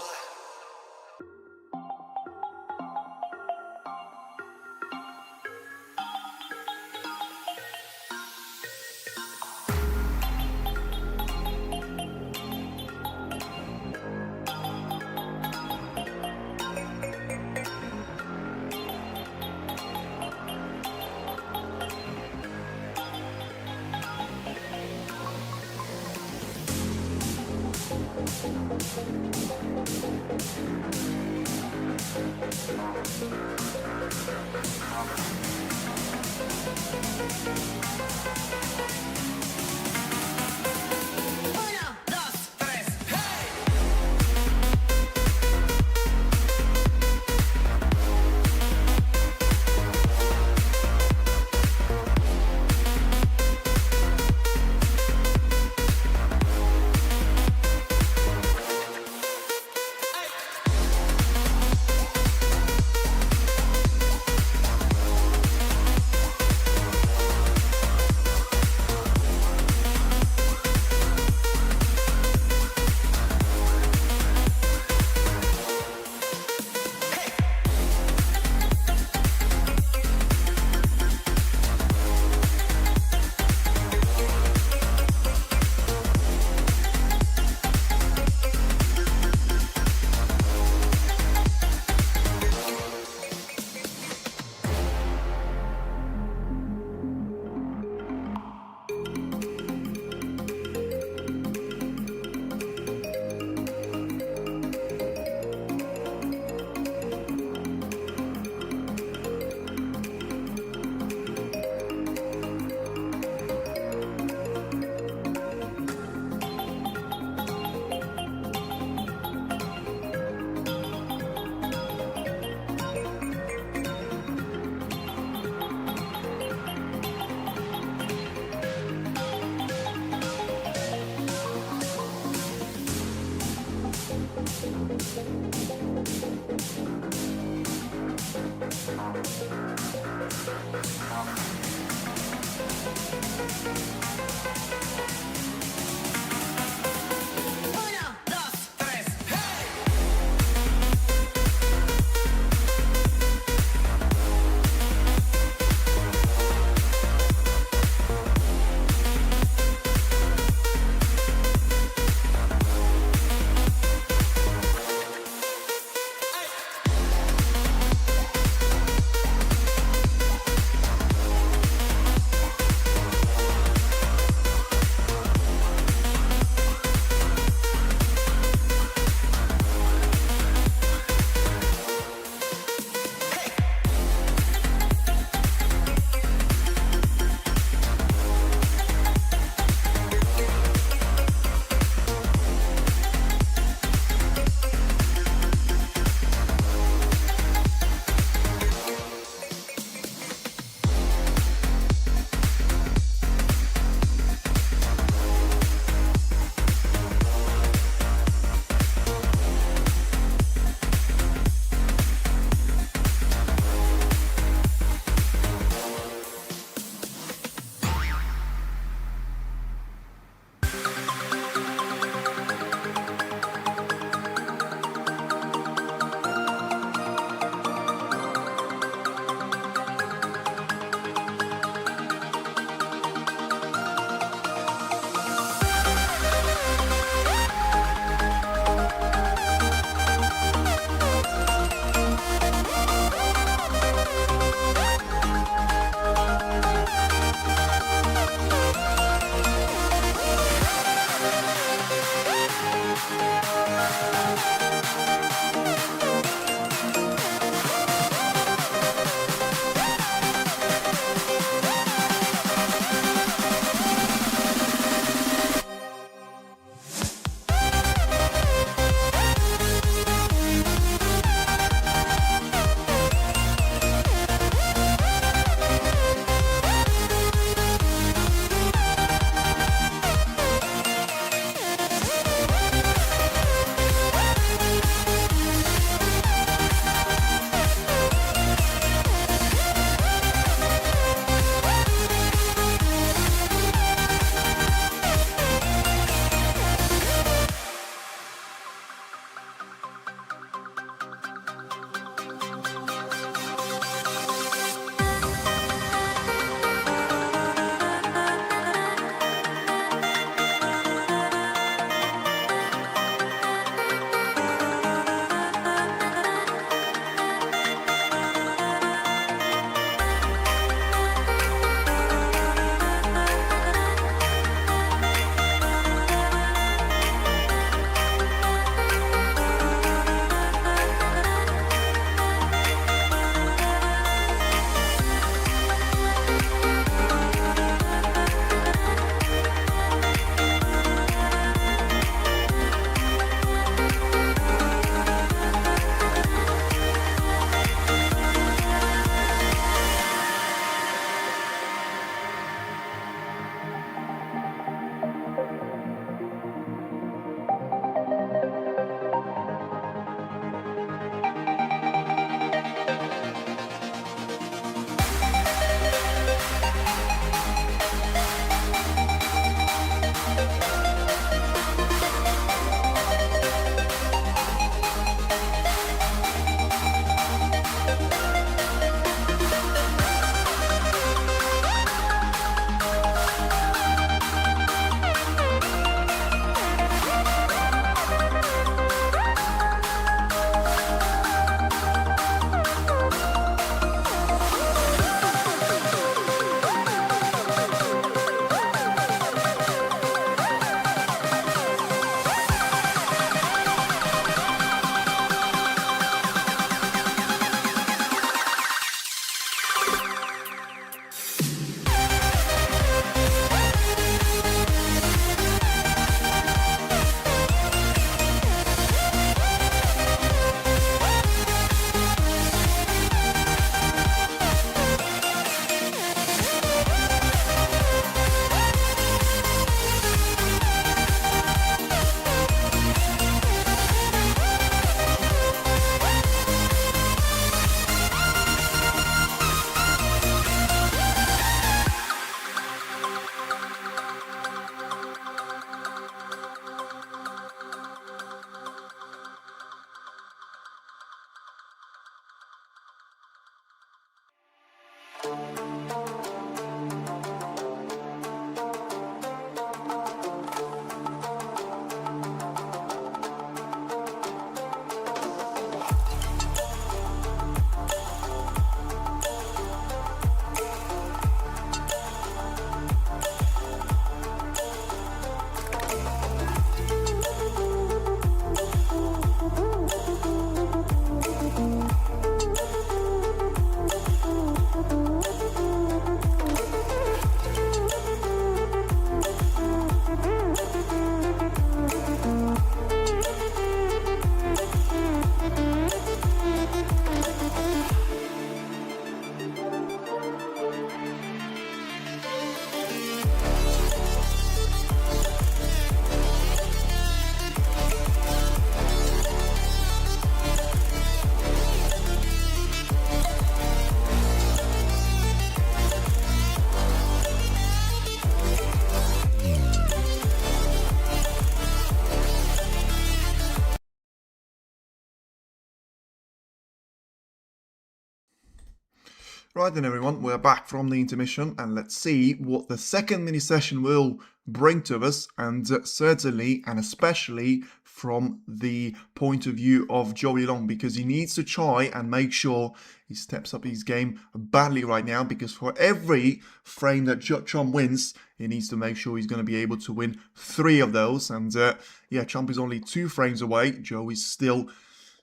Right then everyone, we're back from the intermission and let's see what the second mini session will bring to us, and certainly and especially from the point of view of Watchalong, because he needs to try and make sure he steps up his game badly right now, because for every frame that Watchalong wins, he needs to make sure he's going to be able to win 3 of those. And yeah, Chomp is only 2 frames away. Zhou is still,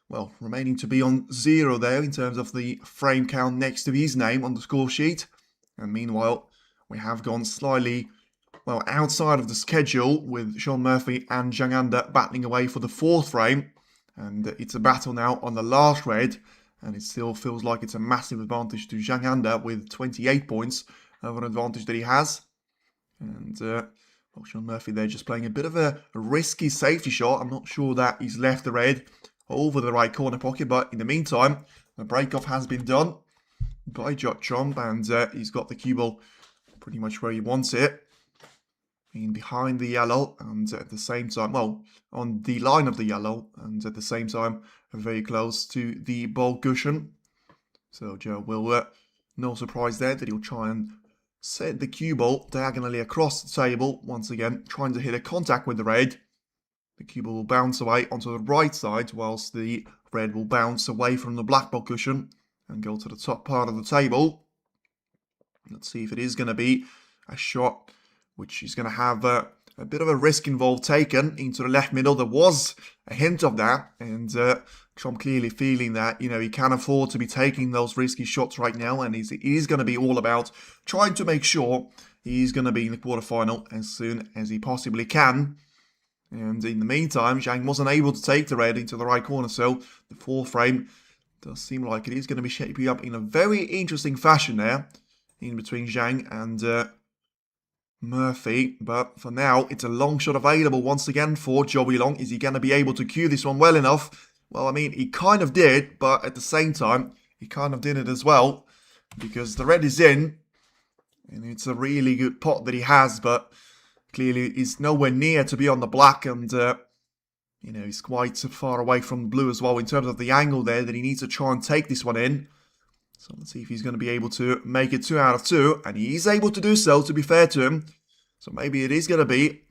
well, remaining to be on 0 there in terms of the frame count next to his name on the score sheet. And meanwhile, we have gone slightly, well, outside of the schedule with Shaun Murphy and Zhang Anda battling away for the 4th frame. And it's a battle now on the last red. And it still feels like it's a massive advantage to Zhang Anda with 28 points of an advantage that he has. And well, Shaun Murphy there just playing a bit of a risky safety shot. I'm not sure that he's left the red over the right corner pocket, but in the meantime, the break-off has been done by Watchalong, and he's got the cue ball pretty much where he wants it, in behind the yellow, and at the same time, well, on the line of the yellow, and at the same time, very close to the ball cushion. So Zhou will, no surprise there that he'll try and set the cue ball diagonally across the table, once again, trying to hit a contact with the red. The cue ball will bounce away onto the right side, whilst the red will bounce away from the black ball cushion and go to the top part of the table. Let's see if it is going to be a shot which is going to have a bit of a risk involved taken into the left middle. There was a hint of that, and Trump clearly feeling that, you know, he can't afford to be taking those risky shots right now, and he's going to be all about trying to make sure he's going to be in the quarterfinal as soon as he possibly can. And in the meantime, Zhang wasn't able to take the red into the right corner, so the 4th frame does seem like it is going to be shaping up in a very interesting fashion there, in between Zhang and Murphy. But for now, it's a long shot available once again for Watchalong. Is he going to be able to cue this one well enough? Well, I mean, he kind of did, but at the same time, he kind of didn't as well, because the red is in, and it's a really good pot that he has, but clearly is nowhere near to be on the black, and you know, he's quite far away from the blue as well in terms of the angle there that he needs to try and take this one in. So let's see if he's going to be able to make it 2 out of 2, and he is able to do so, to be fair to him. So maybe it is going to be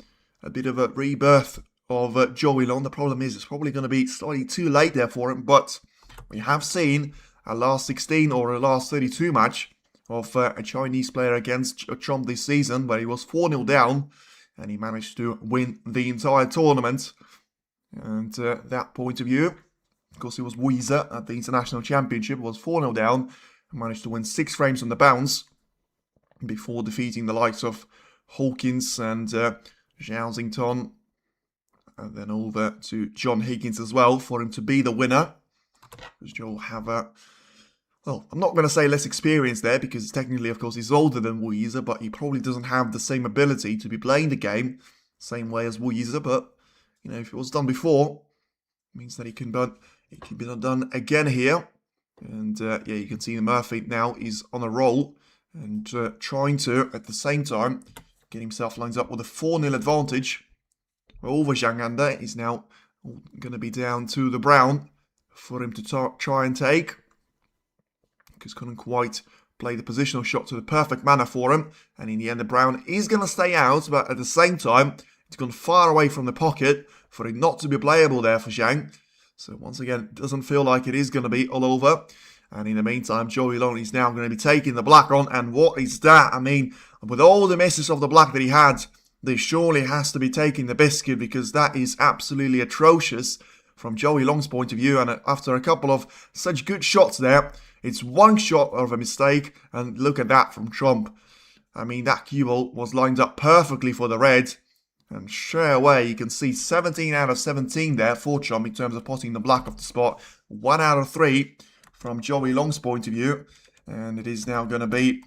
a bit of a rebirth of Watchalong. The problem is it's probably going to be slightly too late there for him, but we have seen a last 16 or a last 32 match of a Chinese player against Trump this season, where he was 4-0 down, and he managed to win the entire tournament. And that point of view, of course, it was Weezer at the International Championship, was 4-0 down, and managed to win 6 frames on the bounce, before defeating the likes of Hawkins and Zhao Xington, and then over to John Higgins as well, for him to be the winner. Because Zhou have a, well, I'm not going to say less experience there, because technically, of course, he's older than Weezer, but he probably doesn't have the same ability to be playing the game same way as Weezer. But, you know, if it was done before, it means that it can be done again here. And, yeah, you can see Murphy now is on a roll, and trying to, at the same time, get himself lined up with a 4-0 advantage over Zhang Anda. He's now going to be down to the brown for him to try and take, because couldn't quite play the positional shot to the perfect manner for him. And in the end, the brown is going to stay out, but at the same time, it's gone far away from the pocket for it not to be playable there for Zhang. So once again, it doesn't feel like it is going to be all over. And in the meantime, Watchalong is now going to be taking the black on. And what is that? I mean, with all the misses of the black that he had, they surely has to be taking the biscuit, because that is absolutely atrocious from Watchalong's point of view. And after a couple of such good shots there, it's one shot of a mistake, and look at that from Trump. I mean, that cue ball was lined up perfectly for the red, and straight away you can see 17 out of 17 there for Trump in terms of potting the black off the spot. 1 out of 3 from Watchalong's point of view, and it is now going to be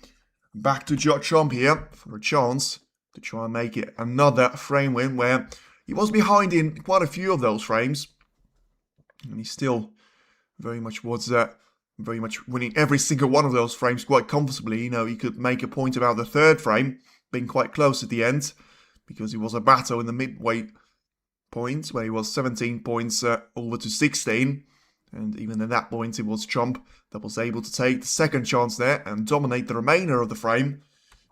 back to Trump here for a chance to try and make it another frame win, where he was behind in quite a few of those frames, and he still very much was very much winning every single one of those frames quite comfortably. You know, he could make a point about the 3rd frame being quite close at the end, because he was a battle in the midway point where he was 17 points over to 16. And even at that point, it was Trump that was able to take the second chance there and dominate the remainder of the frame.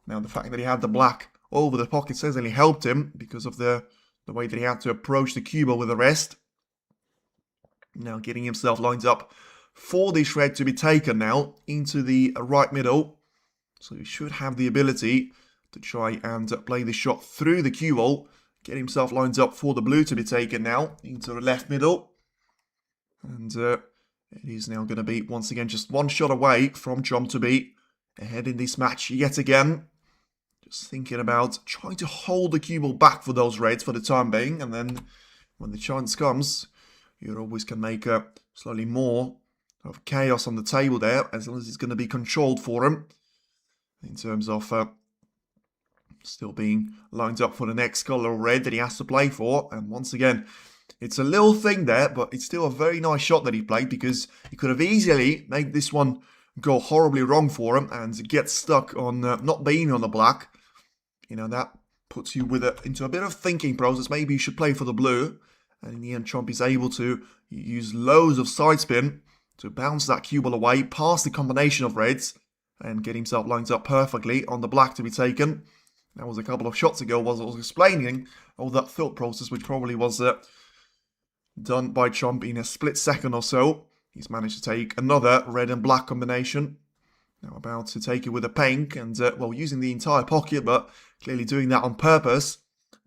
Now, the fact that he had the black over the pocket certainly helped him because of the way that he had to approach the cue ball with the rest. Now, getting himself lined up for this red to be taken now into the right middle. So he should have the ability to try and play the shot through the cue ball. Get himself lined up for the blue to be taken now into the left middle. And it is now going to be, once again, just one shot away from Trump to be ahead in this match yet again. Just thinking about trying to hold the cue ball back for those reds for the time being. And then when the chance comes, you always can make slightly more of chaos on the table there, as long as it's going to be controlled for him. In terms of still being lined up for the next color of red that he has to play for. And once again, it's a little thing there, but it's still a very nice shot that he played, because he could have easily made this one go horribly wrong for him and get stuck on not being on the black. You know, that puts you into a bit of thinking process. Maybe you should play for the blue. And in the end, Trump is able to use loads of side spin to bounce that cue ball away past the combination of reds and get himself lined up perfectly on the black to be taken. That was a couple of shots ago, was I was explaining all that thought process, which probably was done by Trump in a split second or so. He's managed to take another red and black combination. Now about to take it with a pink and, well, using the entire pocket, but clearly doing that on purpose,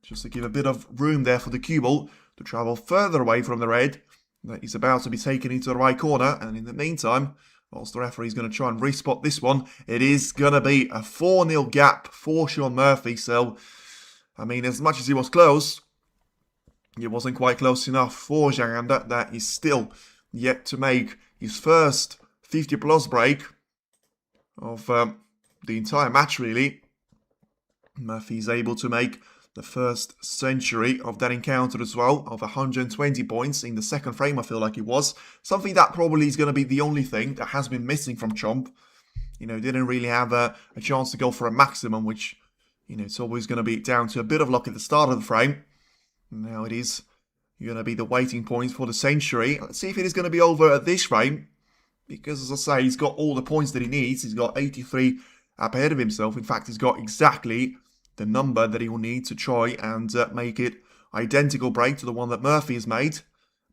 just to give a bit of room there for the cue ball to travel further away from the red that is about to be taken into the right corner. And in the meantime, whilst the referee is going to try and respot this one, it is going to be a 4-0 gap for Shaun Murphy. So, I mean, as much as he was close, it wasn't quite close enough for Zhang, that is still yet to make his first 50-plus break of the entire match, really. Murphy is able to make the first century of that encounter as well, of 120 points in the second frame, I feel like it was. Something that probably is going to be the only thing that has been missing from Trump. You know, didn't really have a chance to go for a maximum, which, you know, it's always going to be down to a bit of luck at the start of the frame. Now it is going to be the waiting point for the century. Let's see if it is going to be over at this frame, because, as I say, he's got all the points that he needs. He's got 83 up ahead of himself. In fact, he's got exactly the number that he will need to try and make it identical break to the one that Murphy has made.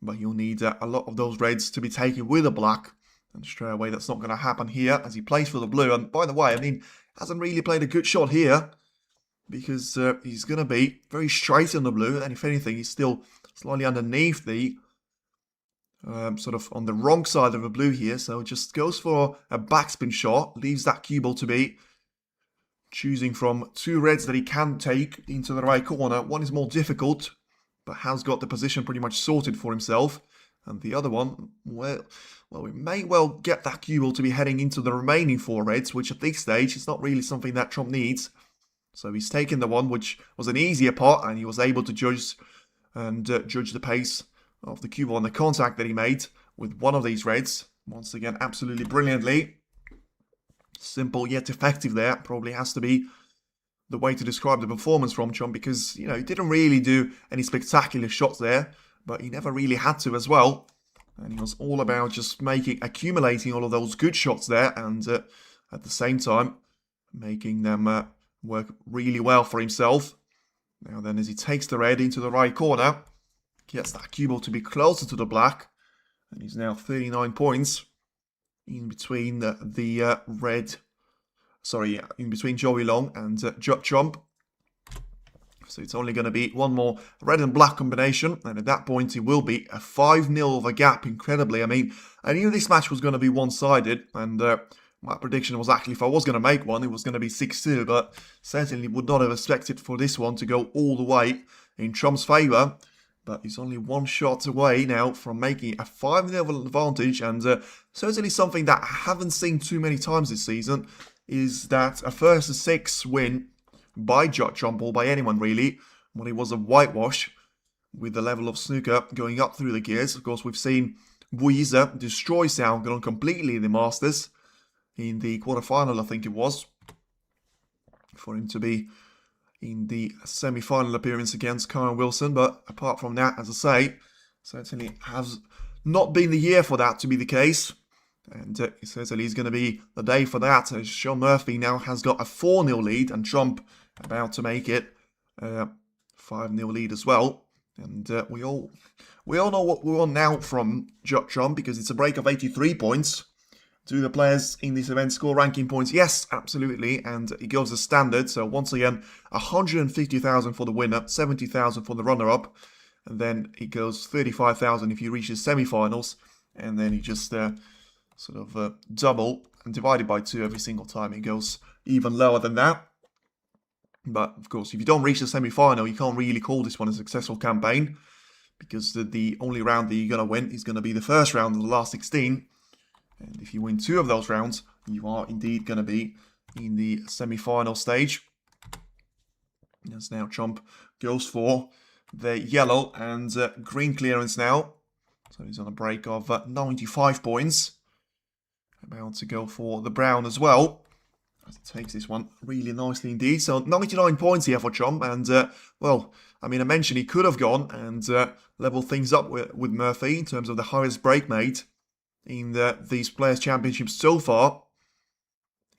But you'll need a lot of those reds to be taken with a black. And straight away, that's not going to happen here as he plays for the blue. And by the way, I mean, hasn't really played a good shot here, because he's going to be very straight on the blue. And if anything, he's still slightly underneath the sort of on the wrong side of the blue here. So just goes for a backspin shot, leaves that cue ball to be choosing from two reds that he can take into the right corner. One is more difficult, but has got the position pretty much sorted for himself. And the other one, well, we may well get that cue ball to be heading into the remaining four reds, which at this stage is not really something that Trump needs. So he's taken the one which was an easier pot, and he was able to judge the pace of the cue ball and the contact that he made with one of these reds. Once again, absolutely brilliantly. Simple yet effective there. Probably has to be the way to describe the performance from Trump, because, you know, he didn't really do any spectacular shots there, but he never really had to as well. And he was all about just accumulating all of those good shots there, and at the same time making them work really well for himself. Now then, as he takes the red into the right corner, gets that cue ball to be closer to the black, and he's now 39 points in between in between Watchalong and Trump. So it's only going to be one more red and black combination, and at that point it will be a 5-0 of a gap, incredibly. I mean, I knew this match was going to be one-sided, and my prediction was actually, if I was going to make one, it was going to be 6-2, but certainly would not have expected for this one to go all the way in Trump's favour. But he's only one shot away now from making a 5-0 advantage, and certainly something that I haven't seen too many times this season is that a first to 6 win by Trump, or by anyone really, when it was a whitewash with the level of snooker going up through the gears. Of course, we've seen Weezer destroy Soundgarden completely in the Masters in the quarterfinal, I think it was, for him to be in the semi-final appearance against Karen Wilson. But apart from that, as I say, certainly has not been the year for that to be the case. And it certainly is going to be the day for that, as Shaun Murphy now has got a 4-0 lead, and Trump about to make it 5-0 lead as well. And we all know what we want now from Trump, because it's a break of 83 points. Do the players in this event score ranking points? Yes, absolutely, and it goes as standard. So once again, 150,000 for the winner, 70,000 for the runner-up, and then it goes 35,000 if you reach the semi-finals, and then you just double and divide it by 2 every single time. It goes even lower than that. But of course, if you don't reach the semi-final, you can't really call this one a successful campaign, because the only round that you're going to win is going to be the first round of the last 16. And if you win 2 of those rounds, you are indeed going to be in the semi-final stage. As now Trump goes for the yellow and green clearance now. So he's on a break of 95 points. About to go for the brown as well. As he takes this one really nicely indeed. So 99 points here for Trump. And, well, I mean, I mentioned he could have gone and leveled things up with Murphy in terms of the highest break made in these Players' Championships so far,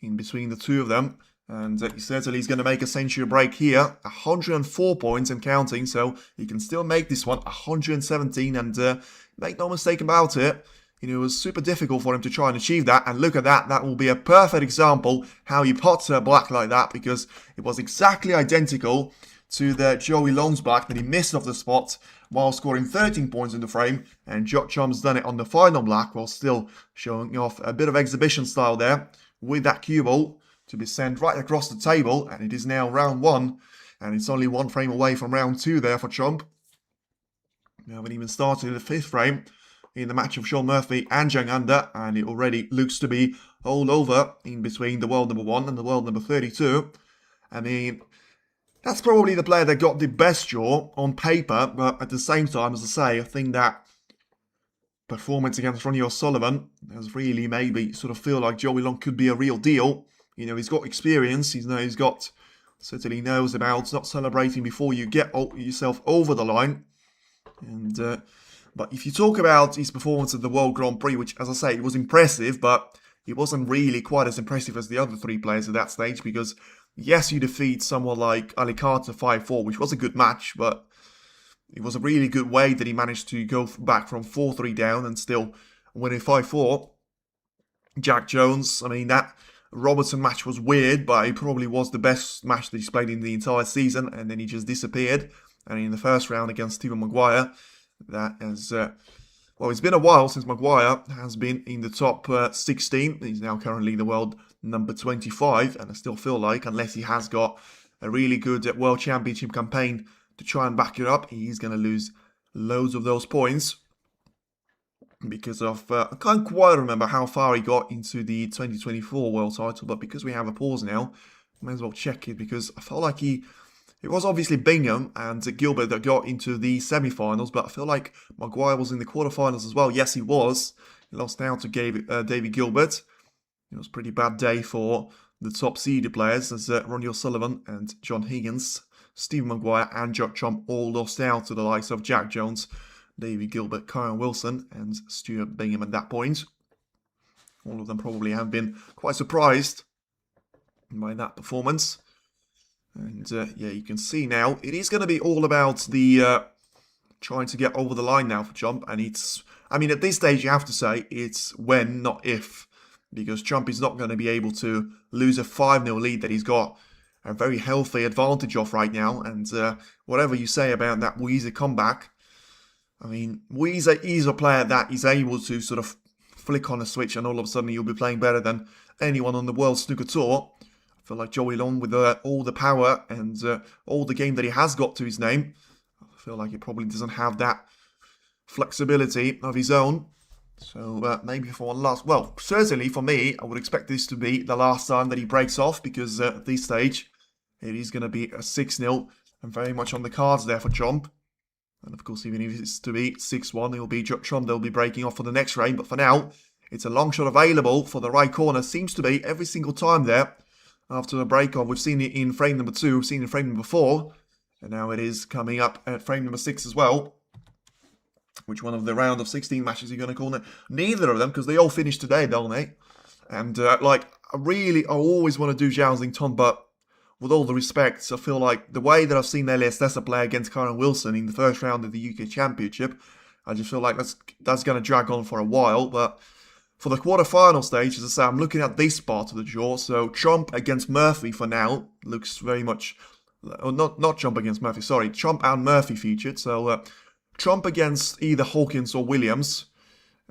in between the two of them. And he certainly is going to make a century break here. 104 points and counting, so he can still make this one 117. And make no mistake about it, you know, it was super difficult for him to try and achieve that. And look at that, that will be a perfect example how you pot black like that, because it was exactly identical to the Joey Long's black that he missed off the spot while scoring 13 points in the frame. And Chump's done it on the final black while still showing off a bit of exhibition style there with that cue ball to be sent right across the table. And it is now round 1, and it's only 1 frame away from round 2 there for Trump. We haven't even started the 5th frame in the match of Shaun Murphy and Zhang Anda, and it already looks to be all over in between the world number 1 and the world number 32. I mean, that's probably the player that got the best draw on paper, but at the same time, as I say, I think that performance against Ronnie O'Sullivan has really maybe sort of feel like Joey Long could be a real deal. You know, he's got experience, he's got, certainly knows about not celebrating before you get yourself over the line. And but if you talk about his performance at the World Grand Prix, which, as I say, it was impressive, but it wasn't really quite as impressive as the other 3 players at that stage, because yes, you defeat someone like Ali Carter 5-4, which was a good match, but it was a really good way that he managed to go back from 4-3 down and still win it 5-4. Jack Jones, I mean, that Robertson match was weird, but it probably was the best match that he's played in the entire season, and then he just disappeared. And in the first round against Stephen Maguire, that has, well, it's been a while since Maguire has been in the top 16. He's now currently the world number 25, and I still feel like, unless he has got a really good World Championship campaign to try and back it up, he's going to lose loads of those points. Because of, I can't quite remember how far he got into the 2024 world title, but because we have a pause now, I may as well check it, because I felt like it was obviously Bingham and Gilbert that got into the semi-finals, but I feel like Maguire was in the quarterfinals as well. Yes, he was. He lost out to David Gilbert. It was a pretty bad day for the top seeded players, as Ronnie O'Sullivan and John Higgins, Stephen Maguire and Judd Trump all lost out to the likes of Jack Jones, David Gilbert, Kyle Wilson and Stuart Bingham at that point. All of them probably have been quite surprised by that performance. And yeah, you can see now, it is going to be all about the trying to get over the line now for Trump. And it's, I mean, at this stage, you have to say it's when, not if. Because Trump is not going to be able to lose a 5-0 lead that he's got a very healthy advantage of right now. And whatever you say about that Weezer comeback, I mean, Weezer is a player that is able to sort of flick on a switch and all of a sudden you'll be playing better than anyone on the World Snooker Tour. I feel like Joey Long, with all the power and all the game that he has got to his name, I feel like he probably doesn't have that flexibility of his own. So maybe for one last, well, certainly for me, I would expect this to be the last time that he breaks off, because at this stage, it is going to be a 6-0 and very much on the cards there for Trump. And of course, even if it's to be 6-1, it'll be Trump they'll be breaking off for the next frame. But for now, it's a long shot available for the right corner. Seems to be every single time there. After the break-off, we've seen it in frame number 2, we've seen it in frame number 4. And now it is coming up at frame number 6 as well. Which one of the round of 16 matches you're going to call it? Neither of them, because they all finished today, don't they? And, I always want to do Zhou Ton, but with all the respect, I feel like the way that I've seen Elias Lesser play against Karen Wilson in the first round of the UK Championship, I just feel like that's going to drag on for a while. But for the quarterfinal stage, as I say, I'm looking at this part of the draw. So Trump against Murphy for now looks very much... Or not Trump against Murphy, sorry. Trump and Murphy featured. So Trump against either Hawkins or Williams.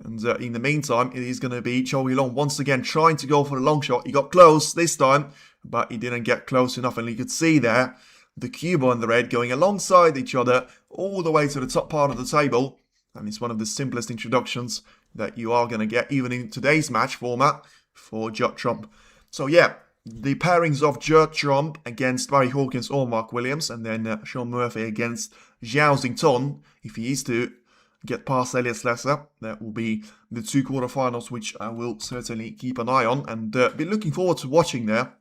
And in the meantime, it is going to be Zhou Long once again trying to go for a long shot. He got close this time, but he didn't get close enough. And you could see there the Cuba and the red going alongside each other all the way to the top part of the table. And it's one of the simplest introductions that you are going to get, even in today's match format, for Judd Trump. So yeah, the pairings of Judd Trump against Barry Hawkins or Mark Williams, and then Sean Murphy against Zhou Ton, if he is to get past Elias Lesser. That will be the two quarterfinals, which I will certainly keep an eye on and be looking forward to watching there.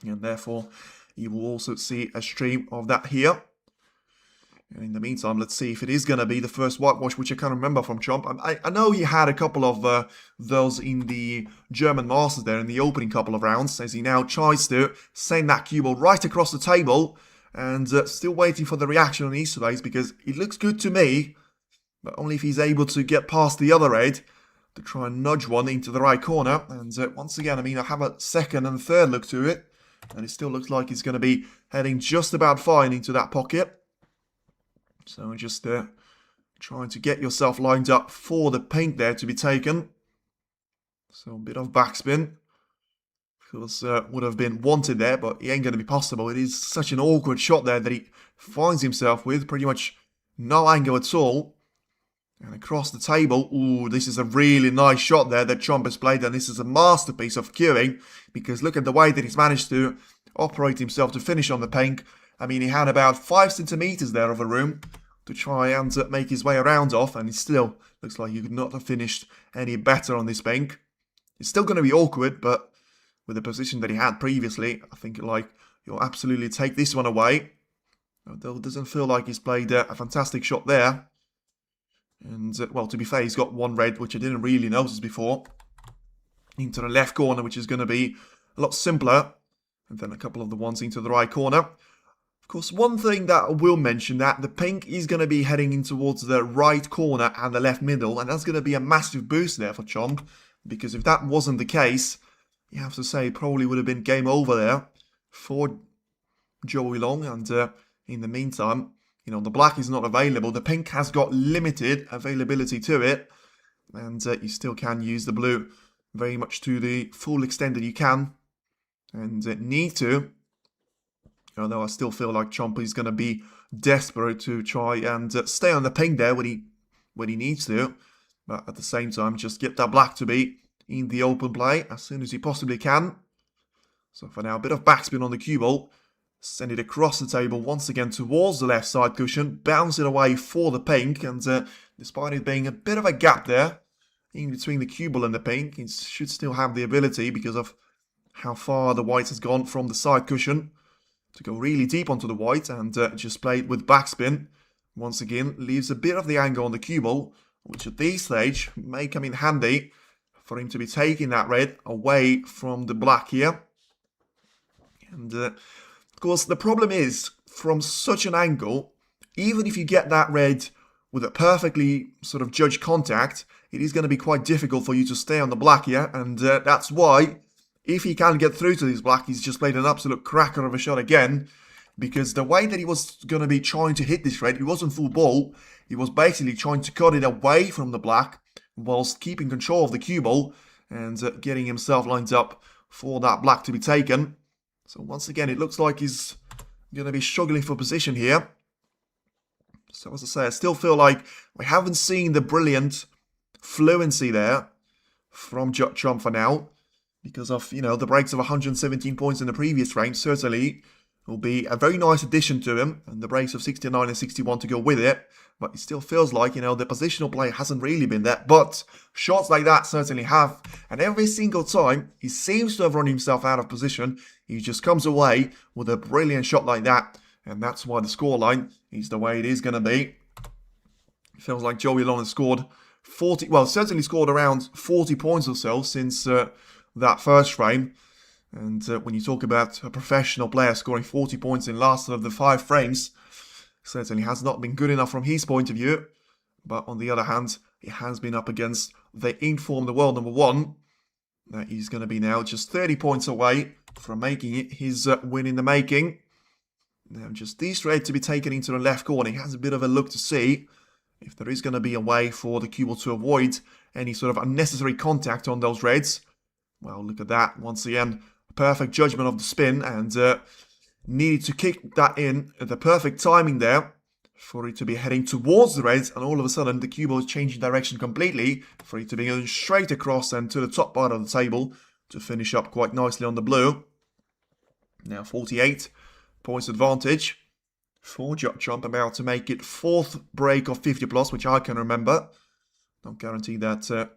And therefore, you will also see a stream of that here. And in the meantime, let's see if it is going to be the first whitewash, which I can't remember from Trump. I know he had a couple of those in the German Masters there in the opening couple of rounds, as he now tries to send that cue ball right across the table. And still waiting for the reaction on his face, because it looks good to me. But only if he's able to get past the other red to try and nudge one into the right corner. And once again, I mean, I have a second and third look to it. And it still looks like he's going to be heading just about fine into that pocket. So just trying to get yourself lined up for the pink there to be taken. So a bit of backspin. Because would have been wanted there, but it ain't going to be possible. It is such an awkward shot there that he finds himself with. Pretty much no angle at all. And across the table, ooh, this is a really nice shot there that Trump has played. And this is a masterpiece of cueing. Because look at the way that he's managed to operate himself to finish on the pink. I mean, he had about 5 centimeters there of a room to try and make his way around off. And it still looks like you could not have finished any better on this pink. It's still going to be awkward, but with the position that he had previously, I think like you'll absolutely take this one away. Although it doesn't feel like he's played a fantastic shot there. And, well, to be fair, he's got one red, which I didn't really notice before. Into the left corner, which is going to be a lot simpler. And then a couple of the ones into the right corner. Of course, one thing that I will mention, that the pink is going to be heading in towards the right corner and the left middle. And that's going to be a massive boost there for Chomp. Because if that wasn't the case, you have to say it probably would have been game over there for Zhou Long. And in the meantime, you know, the black is not available. The pink has got limited availability to it. And you still can use the blue very much to the full extent that you can. And need to. Although I still feel like Chomp is going to be desperate to try and stay on the pink there when he needs to. But at the same time, just get that black to be in the open play as soon as he possibly can. So for now, a bit of backspin on the cue ball. Send it across the table once again towards the left side cushion. Bounce it away for the pink. And despite it being a bit of a gap there in between the cue ball and the pink, it should still have the ability, because of how far the white has gone from the side cushion, to go really deep onto the white and just play it with backspin. Once again, leaves a bit of the angle on the cue ball, which at this stage may come in handy for him to be taking that red away from the black here. And of course, the problem is, from such an angle, even if you get that red with a perfectly sort of judged contact, it is going to be quite difficult for you to stay on the black here. And that's why, if he can get through to this black, he's just played an absolute cracker of a shot again. Because the way that he was going to be trying to hit this red, he wasn't full ball. He was basically trying to cut it away from the black, whilst keeping control of the cue ball and getting himself lined up for that black to be taken. So once again, it looks like he's going to be struggling for position here. So as I say, I still feel like we haven't seen the brilliant fluency there from Judd Trump for now. Because of, you know, the breaks of 117 points in the previous range certainly will be a very nice addition to him. And the breaks of 69 and 61 to go with it. But it still feels like, you know, the positional play hasn't really been there. But shots like that certainly have. And every single time he seems to have run himself out of position, he just comes away with a brilliant shot like that. And that's why the scoreline is the way it is going to be. feels like Zhou has scored 40, well, certainly scored around 40 points or so since that first frame. And when you talk about a professional player scoring 40 points in last of the 5 frames, certainly has not been good enough from his point of view. But on the other hand, he has been up against the informed world number 1. That he's going to be now just 30 points away from making it his win in the making. Now just this red to be taken into the left corner. He has a bit of a look to see if there is going to be a way for the cue ball to avoid any sort of unnecessary contact on those reds. Well, look at that. Once again, perfect judgment of the spin, and needed to kick that in at the perfect timing there for it to be heading towards the reds, and all of a sudden the cue ball is changing direction completely for it to be going straight across and to the top part of the table to finish up quite nicely on the blue. Now 48 points advantage for Watchalong, about to make it 4th break of 50 plus, which I can remember. Don't guarantee that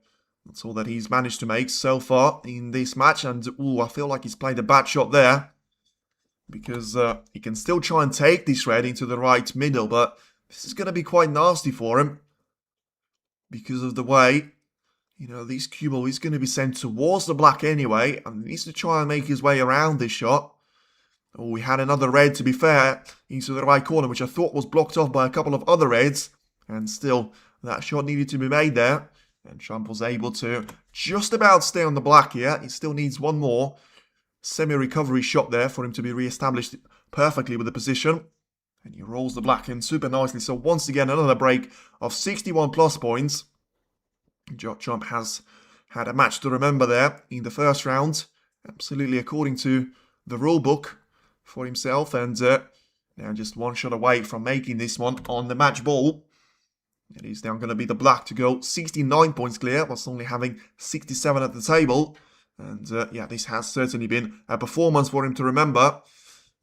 that's all that he's managed to make so far in this match. And ooh, I feel like he's played a bad shot there, because he can still try and take this red into the right middle, but this is going to be quite nasty for him because of the way, you know, this cue ball is going to be sent towards the black anyway, and he needs to try and make his way around this shot. Oh, we had another red, to be fair, into the right corner, which I thought was blocked off by a couple of other reds, and still that shot needed to be made there, and Trump was able to just about stay on the black here. He still needs one more semi-recovery shot there for him to be re-established perfectly with the position. And he rolls the black in super nicely. So once again, another break of 61 plus points. Trump has had a match to remember there in the first round, absolutely according to the rule book for himself. And now just one shot away from making this one on the match ball. It is now going to be the black to go 69 points clear, whilst only having 67 at the table. And yeah, this has certainly been a performance for him to remember,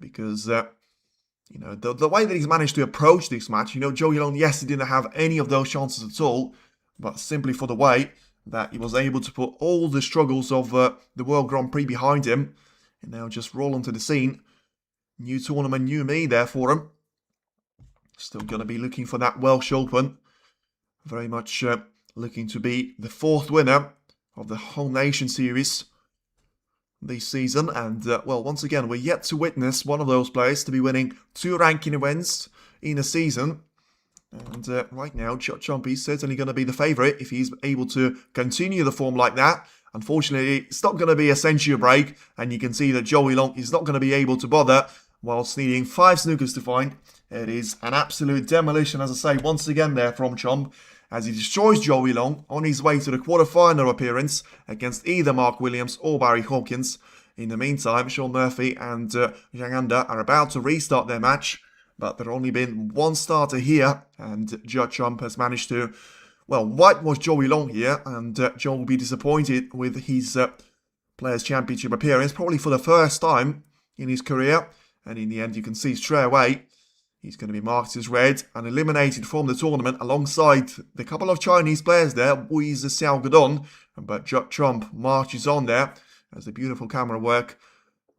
because you know, the way that he's managed to approach this match, you know, Watchalong, yes, he didn't have any of those chances at all, but simply for the way that he was able to put all the struggles of the World Grand Prix behind him, and now just roll onto the scene. New tournament, new me there for him. Still going to be looking for that Welsh Open. Very much looking to be the 4th winner of the Home Nation Series this season. And, well, once again, we're yet to witness one of those players to be winning 2 ranking events in a season. And right now, Watchalong is certainly going to be the favourite if he's able to continue the form like that. Unfortunately, it's not going to be a century break, and you can see that Watchalong is not going to be able to bother whilst needing 5 snookers to find. It is an absolute demolition, as I say, once again there from Chomp, as he destroys Watchalong on his way to the quarter-final appearance against either Mark Williams or Barry Hawkins. In the meantime, Sean Murphy and Zhang Anda are about to restart their match, but there only been one starter here, and Watchalong has managed to, well, whitewash Watchalong here, and John will be disappointed with his Players' Championship appearance, probably for the first time in his career, and in the end you can see straight away he's going to be marked as red and eliminated from the tournament alongside the couple of Chinese players there, Wuizi Xiao Godon. But Trump marches on there as the beautiful camera work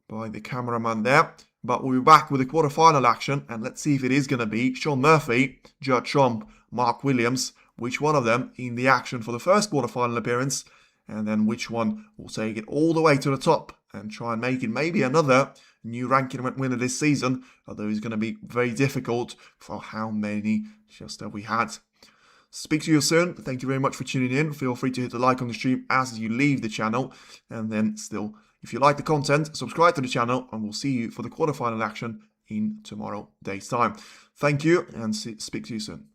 by the cameraman there. But we'll be back with the quarter-final action, and let's see if it is going to be Sean Murphy, Trump, Mark Williams, which one of them in the action for the first quarter-final appearance, and then which one will take it all the way to the top and try and make it maybe another new ranking winner this season, although it's going to be very difficult for how many just that we had. Speak to you soon. Thank you very much for tuning in. Feel free to hit the like on the stream as you leave the channel, and then still, if you like the content, subscribe to the channel, and we'll see you for the quarterfinal action in tomorrow's time. Thank you, and speak to you soon.